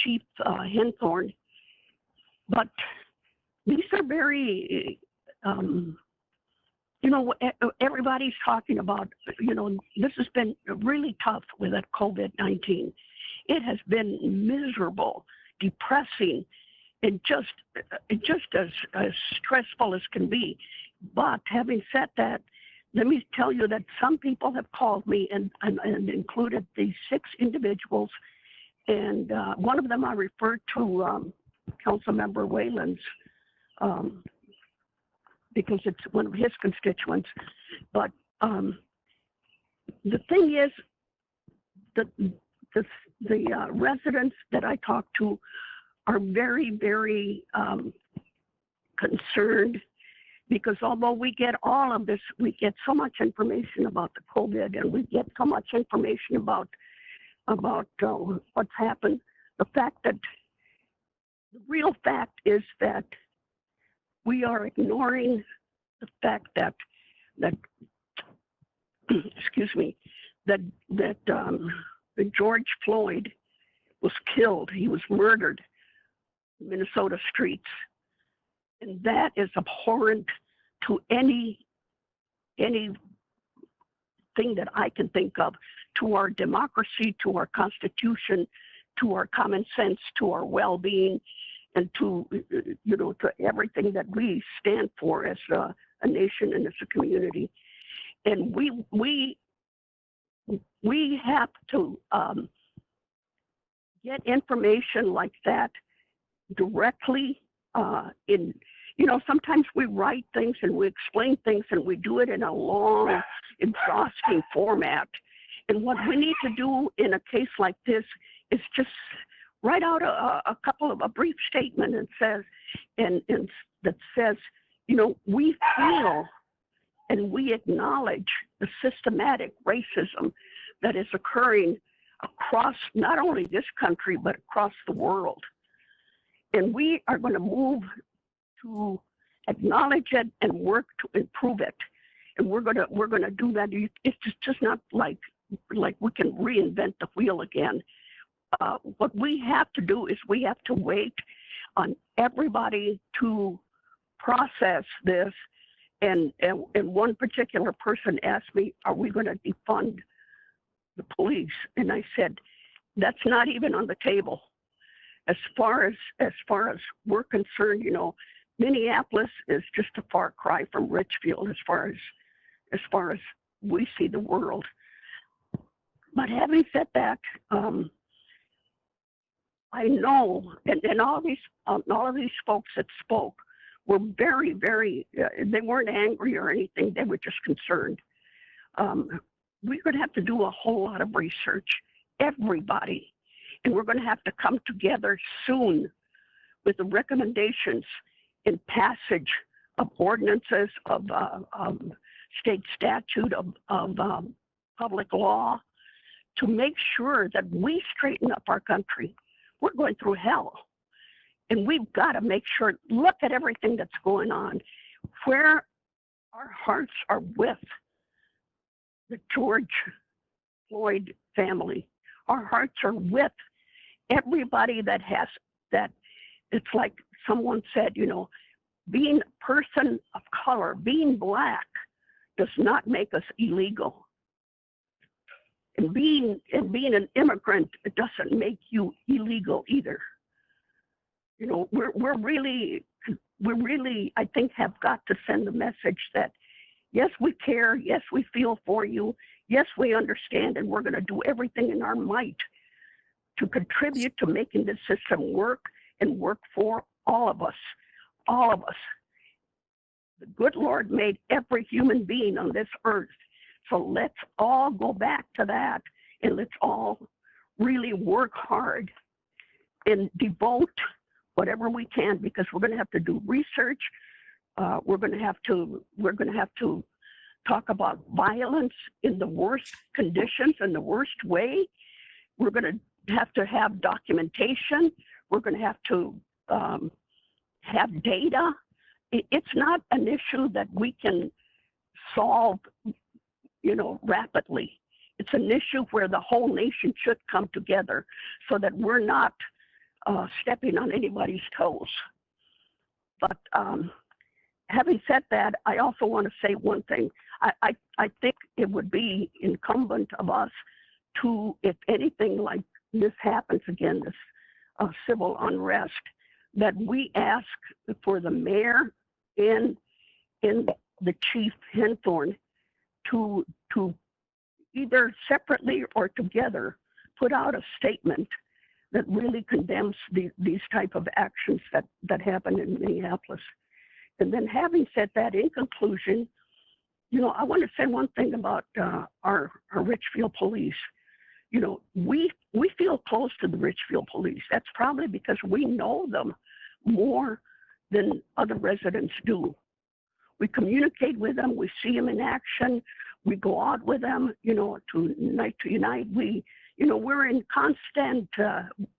K: Chief Henthorn. But these are very, you know, everybody's talking about, you know, this has been really tough with that COVID-19. It has been miserable, depressing, and just as stressful as can be. But having said that, let me tell you that some people have called me and included these 6 individuals. And one of them I referred to Councilmember Whalen's because it's one of his constituents. But the thing is, the residents that I talk to are very, very concerned, because although we get all of this, we get so much information about the COVID, and we get so much information about what's happened. The real fact is that we are ignoring the fact that excuse me, that George Floyd was killed. He was murdered in Minnesota streets. And that is abhorrent to anything that I can think of, to our democracy, to our Constitution, to our common sense, to our well-being, and to, you know, to everything that we stand for as a nation and as a community. And we have to get information like that directly in, you know, sometimes we write things and we explain things and we do it in a long, exhausting format. And what we need to do in a case like this is just write out a brief statement and that says, you know, we feel and we acknowledge the systematic racism that is occurring across not only this country, but across the world. And we are going to move to acknowledge it and work to improve it. And we're going to do that. It's just not like we can reinvent the wheel again. What we have to do is we have to wait on everybody to process this. And one particular person asked me, are we going to defund the police? And I said, that's not even on the table. As far as we're concerned, you know, Minneapolis is just a far cry from Richfield as far as we see the world. But having said that, I know, and all of these folks that spoke were very, very, they weren't angry or anything, they were just concerned. We're going to have to do a whole lot of research, everybody, and we're going to have to come together soon with the recommendations and passage ordinances, of state statute, of public law, to make sure that we straighten up our country. We're going through hell. And we've got to make sure, look at everything that's going on, where our hearts are with the George Floyd family. Our hearts are with everybody that has that. It's like someone said, you know, being a person of color, being black, does not make us illegal. And being an immigrant, it doesn't make you illegal either. You know, we're really, I think, have got to send the message that, yes, we care. Yes, we feel for you. Yes, we understand, and we're going to do everything in our might to contribute to making this system work and work for all of us. All of us. The good Lord made every human being on this earth. So let's all go back to that, and let's all really work hard and devote whatever we can, because we're going to have to do research. We're going to have to talk about violence in the worst conditions and the worst way. We're going to have documentation. We're going to have to have data. It's not an issue that we can solve, you know, rapidly. It's an issue where the whole nation should come together so that we're not stepping on anybody's toes. But having said that, I also want to say one thing. I think it would be incumbent of us to, if anything like this happens again, this civil unrest, that we ask for the mayor and the chief Henthorn to either separately or together put out a statement that really condemns these type of actions that happen in Minneapolis. And then, having said that, in conclusion, you know, I want to say one thing about our Richfield police. You know, we feel close to the Richfield police. That's probably because we know them more than other residents do. We communicate with them. We see them in action. We go out with them, you know, to unite. You know, we're in constant,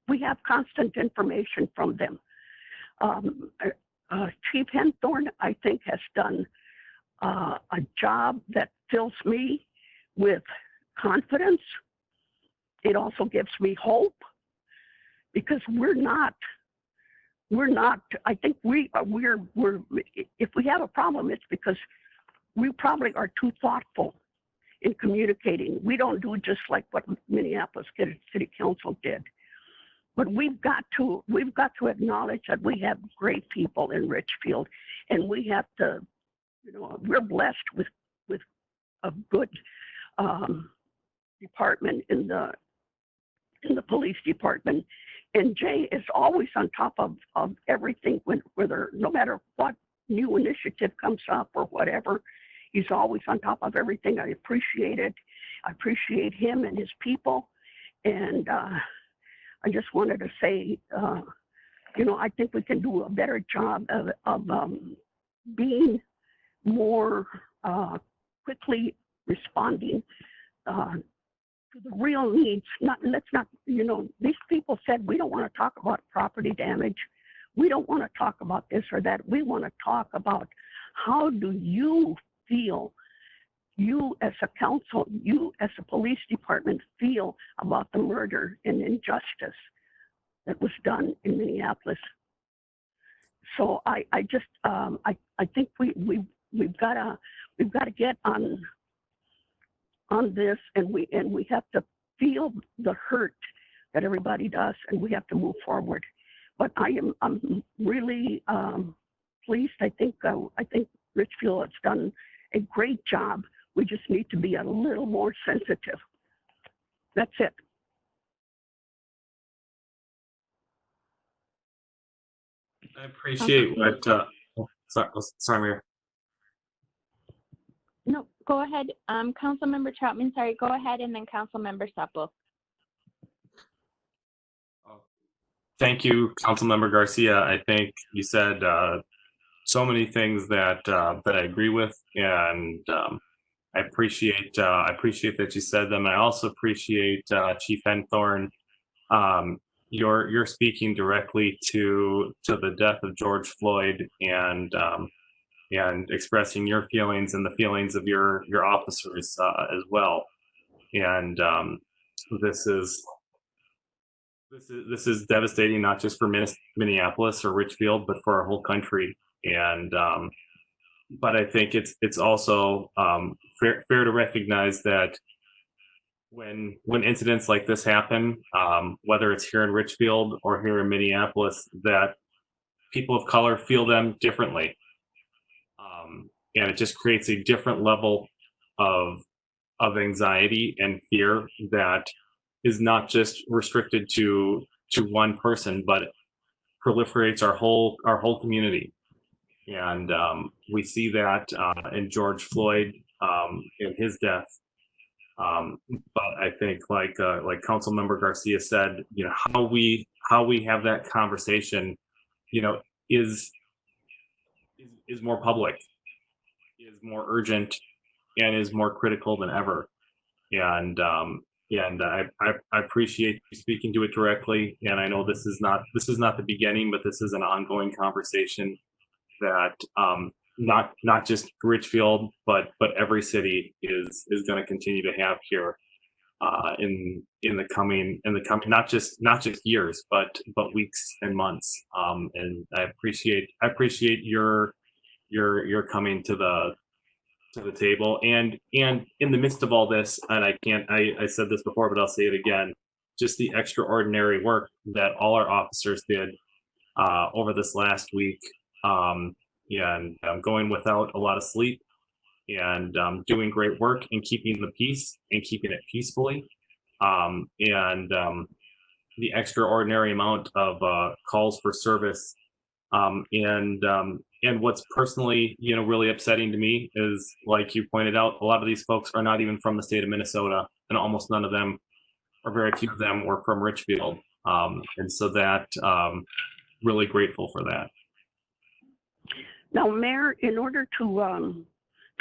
K: we have constant information from them. Chief Henthorn, I think, has done a job that fills me with confidence. It also gives me hope, because we're not, I think we're, if we have a problem, it's because we probably are too thoughtful in communicating. We don't do just like what Minneapolis City Council did. But we've got to acknowledge that we have great people in Richfield, and we have to, you know, we're blessed with a good department in the police department. And Jay is always on top of everything, whether no matter what new initiative comes up or whatever, he's always on top of everything. I appreciate it. I appreciate him and his people. And I just wanted to say, you know, I think we can do a better job of being more quickly responding to the real needs. Let's not, you know, these people said, we don't want to talk about property damage. We don't want to talk about this or that. We want to talk about, how do you feel, you as a council, you as a police department feel about the murder and injustice that was done in Minneapolis. So I just I think we've got to get on this, and we have to feel the hurt that everybody does, and we have to move forward. But I'm really pleased. I think Richfield has done a great job. We just need to be a little more sensitive. That's it.
F: I appreciate what. Sorry, Mayor.
M: No, go ahead. Councilmember Troutman, sorry, go ahead, and then Councilmember Supple.
F: Thank you, Councilmember Garcia. I think you said so many things that that I agree with, and I appreciate that you said them. I also appreciate Chief Enthorn. You're speaking directly to the death of George Floyd, and expressing your feelings and the feelings of your officers as well. And this is devastating, not just for Minneapolis or Richfield, but for our whole country. And but I think it's also fair to recognize that when incidents like this happen, whether it's here in Richfield or here in Minneapolis, that people of color feel them differently, and it just creates a different level of anxiety and fear that is not just restricted to one person, but proliferates our whole community. And we see that in George Floyd, in his death. But I think, like Councilmember Garcia said, you know, how we have that conversation, you know, is more public, is more urgent, and is more critical than ever. And I appreciate you speaking to it directly. And I know this is not the beginning, but this is an ongoing conversation that not just Richfield, but every city is going to continue to have here in the coming not just years, but weeks and months. And I appreciate your coming to the table, and in the midst of all this, and I said this before, but I'll say it again, just the extraordinary work that all our officers did over this last week, and going without a lot of sleep, and doing great work and keeping the peace and keeping it peacefully, and the extraordinary amount of calls for service, and what's personally, you know, really upsetting to me is, like you pointed out, a lot of these folks are not even from the state of Minnesota, and almost none of them, or very few of them, were from Richfield, and so that really grateful for that.
K: Now, Mayor, in order to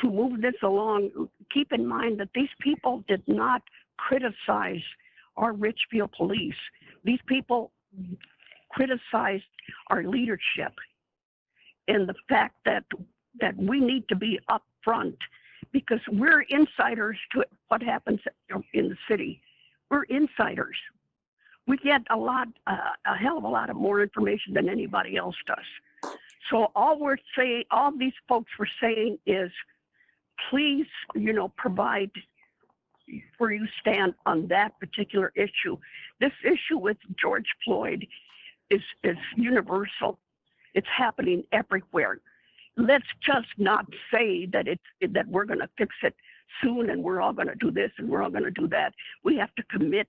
K: move this along, keep in mind that these people did not criticize our Richfield police. These people criticized our leadership and the fact that we need to be upfront, because we're insiders to what happens in the city. We're insiders. We get a hell of a lot of more information than anybody else does. So all these folks were saying is, please, you know, provide where you stand on that particular issue. This issue with George Floyd is universal. It's happening everywhere. Let's just not say that that we're going to fix it soon and we're all going to do this and we're all going to do that. We have to commit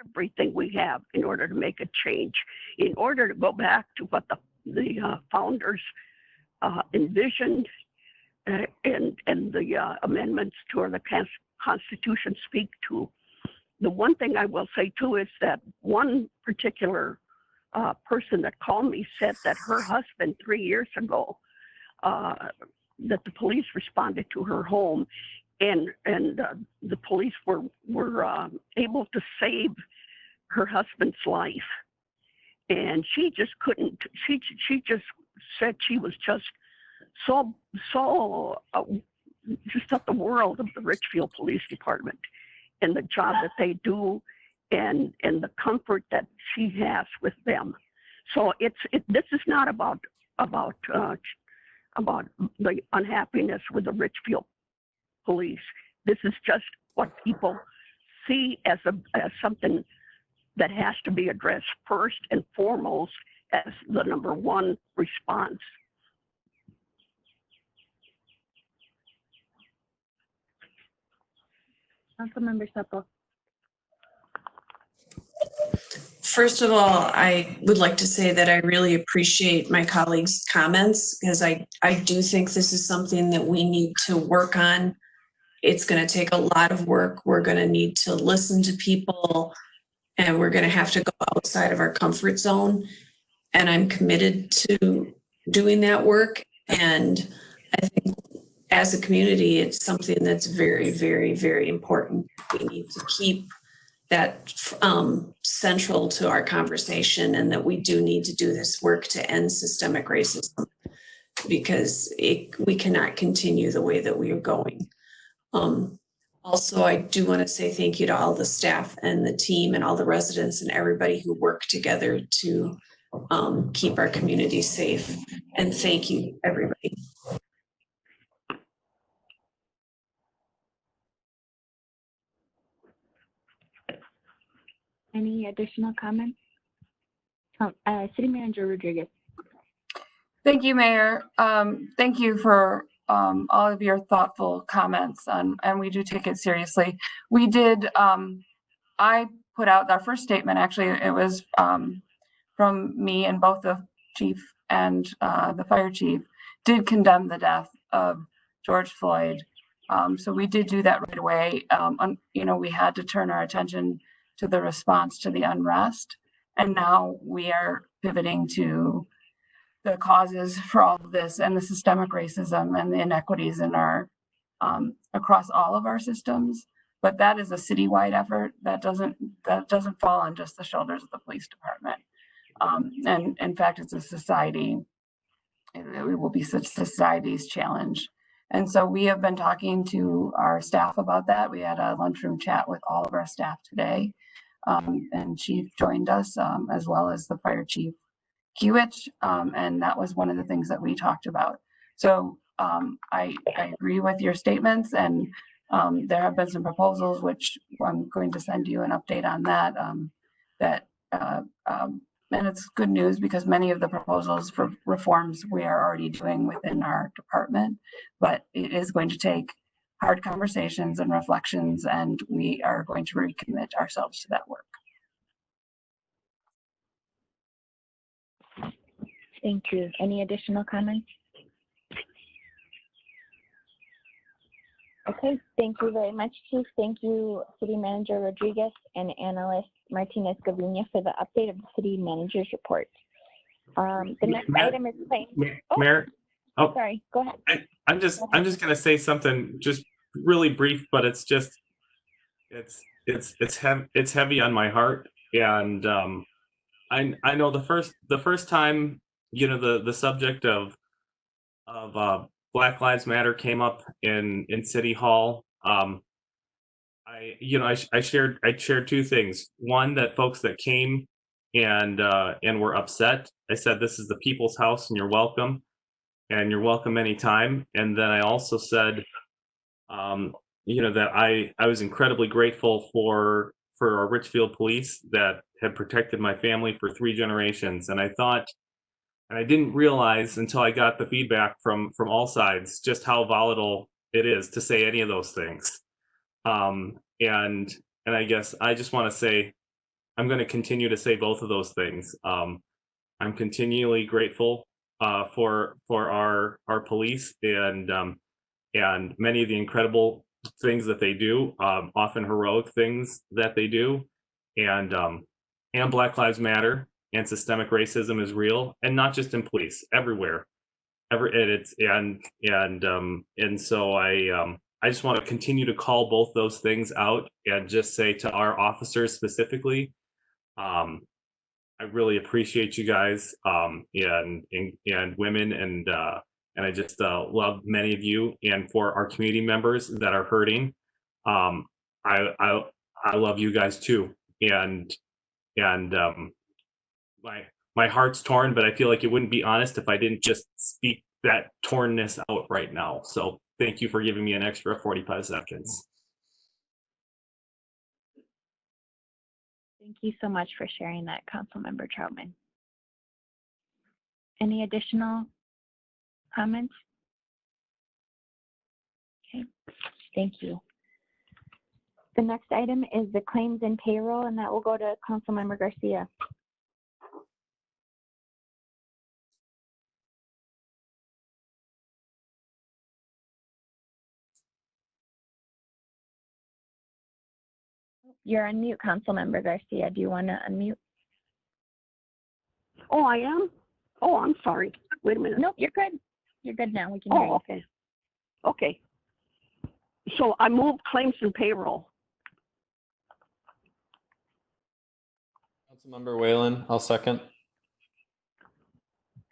K: everything we have in order to make a change, in order to go back to what the founders envisioned, and the amendments to the Constitution speak to. The one thing I will say too is that one particular person that called me said that her husband 3 years ago, that the police responded to her home, and the police were able to save her husband's life, and she just couldn't. She just said she was just so just at the world of the Richfield Police Department and the job that they do, and the comfort that she has with them. So this is not about the unhappiness with the Richfield police. This is just what people see as something that has to be addressed first and foremost as the number one response.
A: Councilmember Sepple.
S: First of all, I would like to say that I really appreciate my colleagues' comments, because I do think this is something that we need to work on. It's going to take a lot of work. We're going to need to listen to people, and we're going to have to go outside of our comfort zone. And I'm committed to doing that work. And I think as a community, it's something that's very, very, very important. We need to keep that central to our conversation, and that we do need to do this work to end systemic racism, because we cannot continue the way that we are going. Also, I do want to say thank you to all the staff and the team and all the residents and everybody who work together to keep our community safe. And thank you, everybody.
M: Any additional comments? City Manager Rodriguez.
D: Thank you, Mayor. Thank you for all of your thoughtful comments, and we do take it seriously. We did, I put out our first statement, actually, it was from me, and both the chief and the fire chief did condemn the death of George Floyd. So we did do that right away. You know, we had to turn our attention to the response to the unrest, and now we are pivoting to the causes for all of this and the systemic racism and the inequities in our across all of our systems. But that is a citywide effort that doesn't fall on just the shoulders of the police department. And in fact, it's a society. It will be such society's challenge. And so we have been talking to our staff about that. We had a lunchroom chat with all of our staff today, and Chief joined us, as well as the fire chief, Kiewicz, and that was one of the things that we talked about. So I agree with your statements, and there have been some proposals, which I'm going to send you an update on that. And it's good news, because many of the proposals for reforms we are already doing within our department, but it is going to take hard conversations and reflections, and we are going to recommit ourselves to that work.
M: Thank you. Any additional comments? Okay, thank you very much, Chief. Thank you, City Manager Rodriguez and Analyst Martinez Gavinia, for the update of the City Manager's report. The next item is claims.
F: Mayor. Oh,
M: sorry. Go ahead.
F: I'm just going to say something just really brief, but it's just it's heavy on my heart, and I know the first time, you know, the subject of Black Lives Matter came up in City Hall. I shared two things. One, that folks that came and were upset, I said, this is the people's house and you're welcome anytime. And then I also said, that I was incredibly grateful for our Richfield police that had protected my family for 3 generations. And I thought, and I didn't realize until I got the feedback from all sides just how volatile it is to say any of those things. And I guess I just want to say, I'm going to continue to say both of those things. I'm continually grateful for our police and many of the incredible things that they do, often heroic things that they do, and Black Lives Matter and systemic racism is real, and not just in police, everywhere. And so I just want to continue to call both those things out and just say to our officers specifically, I really appreciate you guys, and women, and I just love many of you. And for our community members that are hurting, I love you guys too. And my heart's torn, but I feel like it wouldn't be honest if I didn't just speak that tornness out right now. So thank you for giving me an extra 45 seconds.
M: Thank you so much for sharing that, Councilmember Troutman. Any additional comments? Okay, thank you. The next item is the claims and payroll, and that will go to Councilmember Garcia. You're on mute, Councilmember Garcia. Do you want to unmute?
K: Oh, I am? Oh, I'm sorry. Wait a minute.
M: Nope, you're good. You're good now. We can hear you.
K: Oh, okay. Okay. So I move claims and payroll.
H: Councilmember Whalen, I'll second.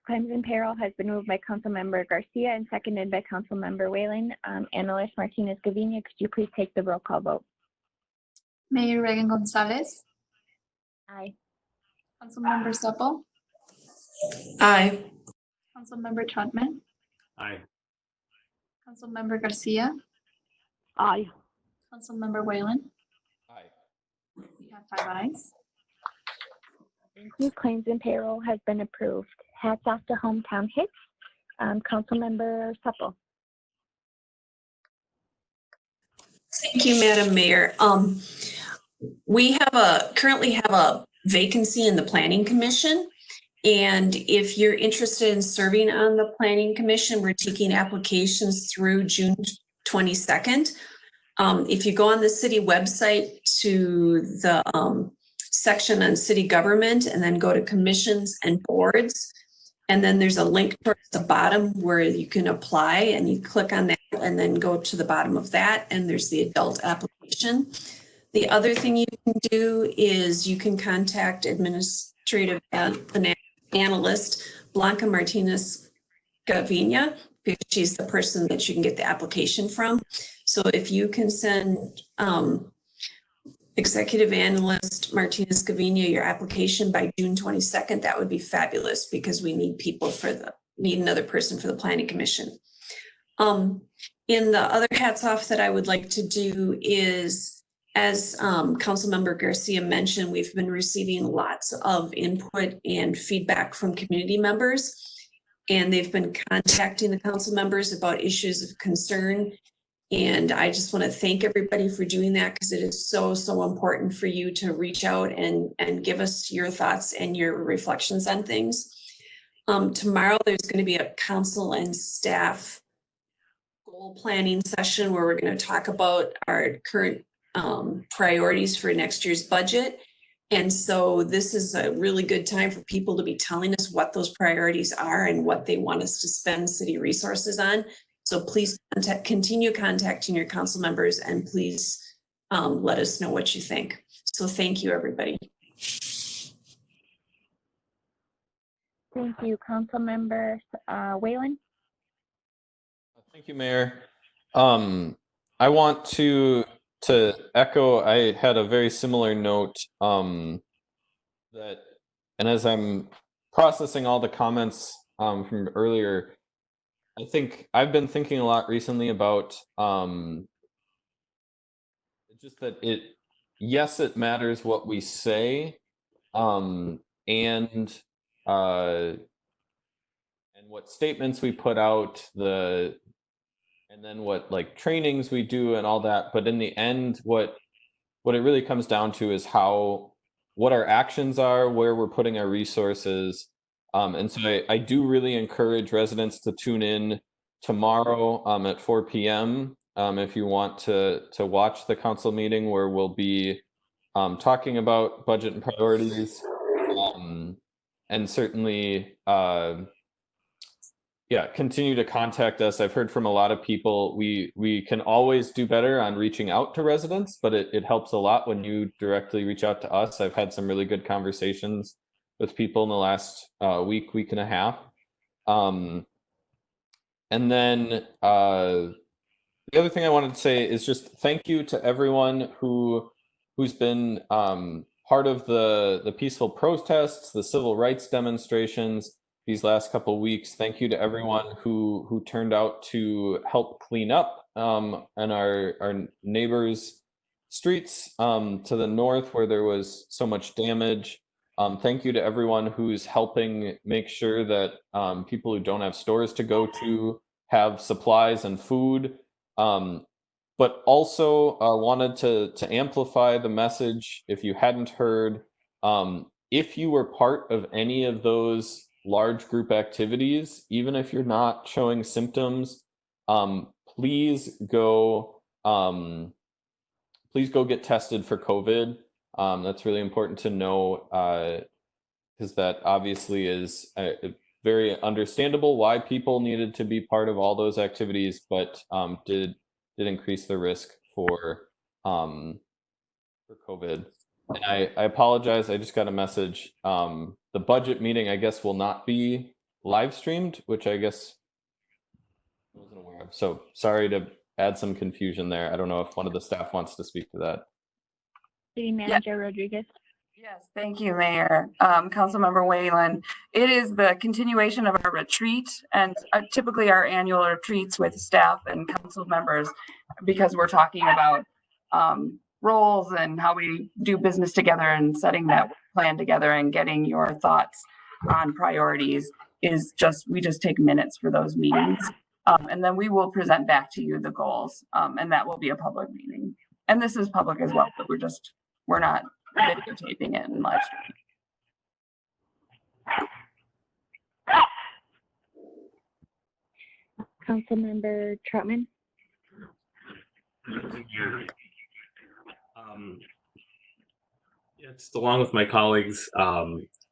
M: Claims and payroll has been moved by Councilmember Garcia and seconded by Councilmember Whalen. Analyst Martinez Gavinia, could you please take the roll call vote?
T: Mayor Reagan Gonzalez.
M: Aye.
T: Councilmember Supple.
S: Aye.
T: Councilmember Trotman.
F: Aye.
T: Councilmember Garcia.
K: Aye.
T: Councilmember Whalen.
H: Aye.
T: We have 5 ayes.
M: Thank you. Claims and payroll has been approved. Hats off to Hometown Hits. Councilmember Supple.
S: Thank you, Madam Mayor. We currently have a vacancy in the Planning Commission. And if you're interested in serving on the Planning Commission, we're taking applications through June 22nd. If you go on the city website to the section on city government and then go to commissions and boards, and then there's a link towards the bottom where you can apply, and you click on that and then go to the bottom of that, and there's the adult application. The other thing you can do is you can contact administrative analyst Blanca Martinez Gavinia, because she's the person that you can get the application from. So if you can send executive analyst Martinez Gavinia your application by June 22nd, that would be fabulous, because we need need another person for the Planning Commission. In the other hats off that I would like to do is, as Councilmember Garcia mentioned, we've been receiving lots of input and feedback from community members, and they've been contacting the council members about issues of concern. And I just want to thank everybody for doing that, because it is so, so important for you to reach out and give us your thoughts and your reflections on things. Tomorrow, there's going to be a council and staff goal planning session where we're going to talk about our current priorities for next year's budget. And so this is a really good time for people to be telling us what those priorities are and what they want us to spend city resources on. So please continue contacting your council members, and please let us know what you think. So thank you, everybody.
M: Thank you, Councilmember Whalen.
H: Thank you, Mayor. I want to echo, I had a very similar note and as I'm processing all the comments from earlier, I think I've been thinking a lot recently about just that yes, it matters what we say, and what statements we put out, and then what like trainings we do and all that. But in the end, what it really comes down to is what our actions are, where we're putting our resources. And so I do really encourage residents to tune in tomorrow at 4 p.m. If you want to watch the council meeting, where we'll be talking about budget and priorities, and certainly continue to contact us. I've heard from a lot of people. We can always do better on reaching out to residents, but it helps a lot when you directly reach out to us. I've had some really good conversations with people in the last week and a half. And then the other thing I wanted to say is just thank you to everyone who's been part of the peaceful protests, the civil rights demonstrations these last couple of weeks. Thank you to everyone who turned out to help clean up on our neighbors' streets to the north where there was so much damage. Thank you to everyone who's helping make sure that people who don't have stores to go to have supplies and food. But also wanted to amplify the message, if you hadn't heard, if you were part of any of those large group activities, even if you're not showing symptoms, please go get tested for COVID. That's really important to know, because that obviously is very understandable why people needed to be part of all those activities, but did increase the risk for COVID. And I apologize. I just got a message. The budget meeting, I guess, will not be live streamed, which I guess I wasn't aware of. So sorry to add some confusion there. I don't know if one of the staff wants to speak to that.
M: City Manager Rodriguez.
D: Yes, thank you, Mayor. Councilmember Whalen. It is the continuation of our retreat, and typically our annual retreats with staff and council members, because we're talking about roles and how we do business together and setting that plan together and getting your thoughts on priorities is just, we just take minutes for those meetings. And then we will present back to you the goals, and that will be a public meeting. And this is public as well, but we're not videotaping it and live streaming.
M: Councilmember Troutman.
F: Just along with my colleagues,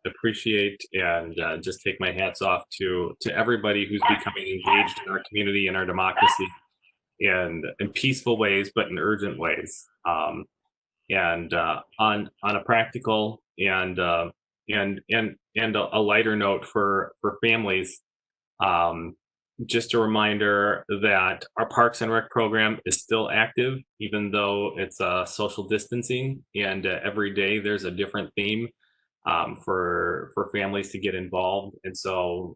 F: appreciate and just take my hats off to everybody who's becoming engaged in our community and our democracy in peaceful ways, but in urgent ways. And on a practical and a lighter note for families, just a reminder that our Parks and Rec program is still active, even though it's social distancing, and every day there's a different theme for families to get involved. And so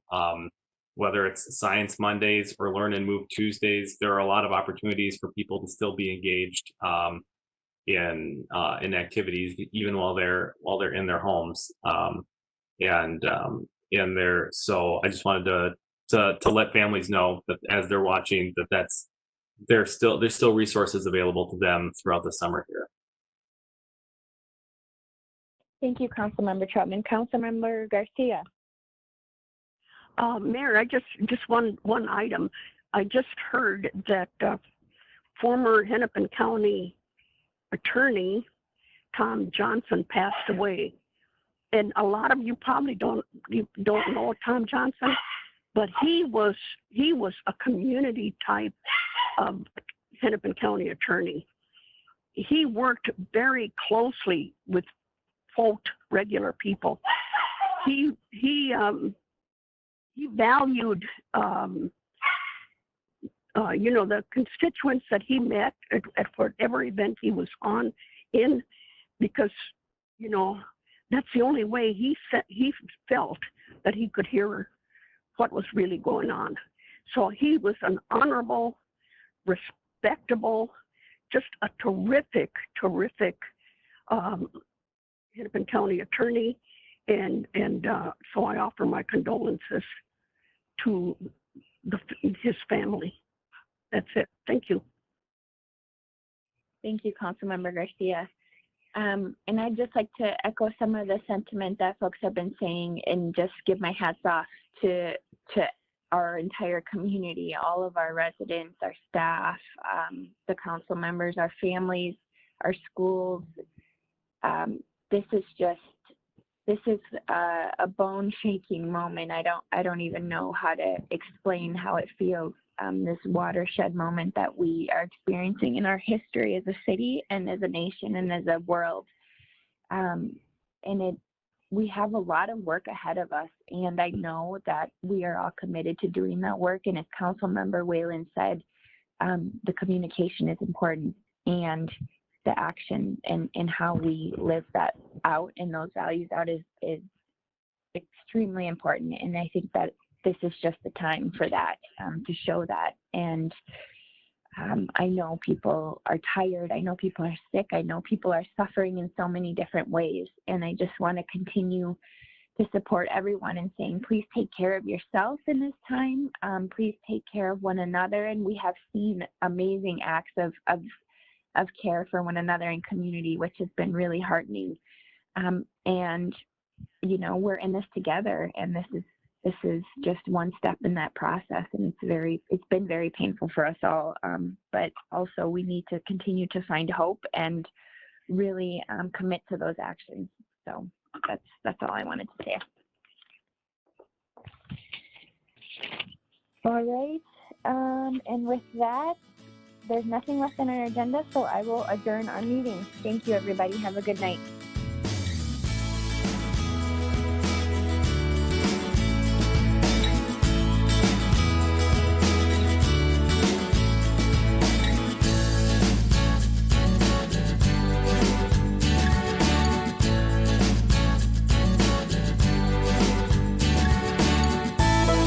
F: whether it's Science Mondays or Learn and Move Tuesdays, there are a lot of opportunities for people to still be engaged in activities, even while they're in their homes. So I just wanted to let families know that as they're watching, there's still resources available to them throughout the summer here.
M: Thank you, Councilmember Troutman. Councilmember Garcia.
K: Mayor, I just one item. I just heard that former Hennepin County attorney Tom Johnson passed away, and a lot of you probably don't know Tom Johnson, but he was a community type of Hennepin County attorney. He worked very closely with folk, regular people. He valued the constituents that he met at whatever event he was in, because that's the only way he felt that he could hear what was really going on. So he was an honorable, respectable, just a terrific Hennepin County attorney, and so I offer my condolences to his family. That's it. Thank you.
M: Thank you, Councilmember Garcia. And I'd just like to echo some of the sentiment that folks have been saying, and just give my hats off to our entire community, all of our residents, our staff, the council members, our families, our schools. This is a bone-shaking moment. I don't even know how to explain how it feels. This watershed moment that we are experiencing in our history as a city and as a nation and as a world. We have a lot of work ahead of us, and I know that we are all committed to doing that work. And as Councilmember Whalen said, the communication is important, and the action and how we live that out and those values out is extremely important. And I think that this is just the time for that, to show that. And I know people are tired. I know people are sick. I know people are suffering in so many different ways. And I just want to continue to support everyone in saying, please take care of yourself in this time. Please take care of one another. And we have seen amazing acts of care for one another in community, which has been really heartening. And we're in this together, and this is just one step in that process, and it's been very painful for us all. But also we need to continue to find hope and really commit to those actions. So that's all I wanted to say. All right. And with that, there's nothing left on our agenda, so I will adjourn our meeting. Thank you, everybody. Have a good night.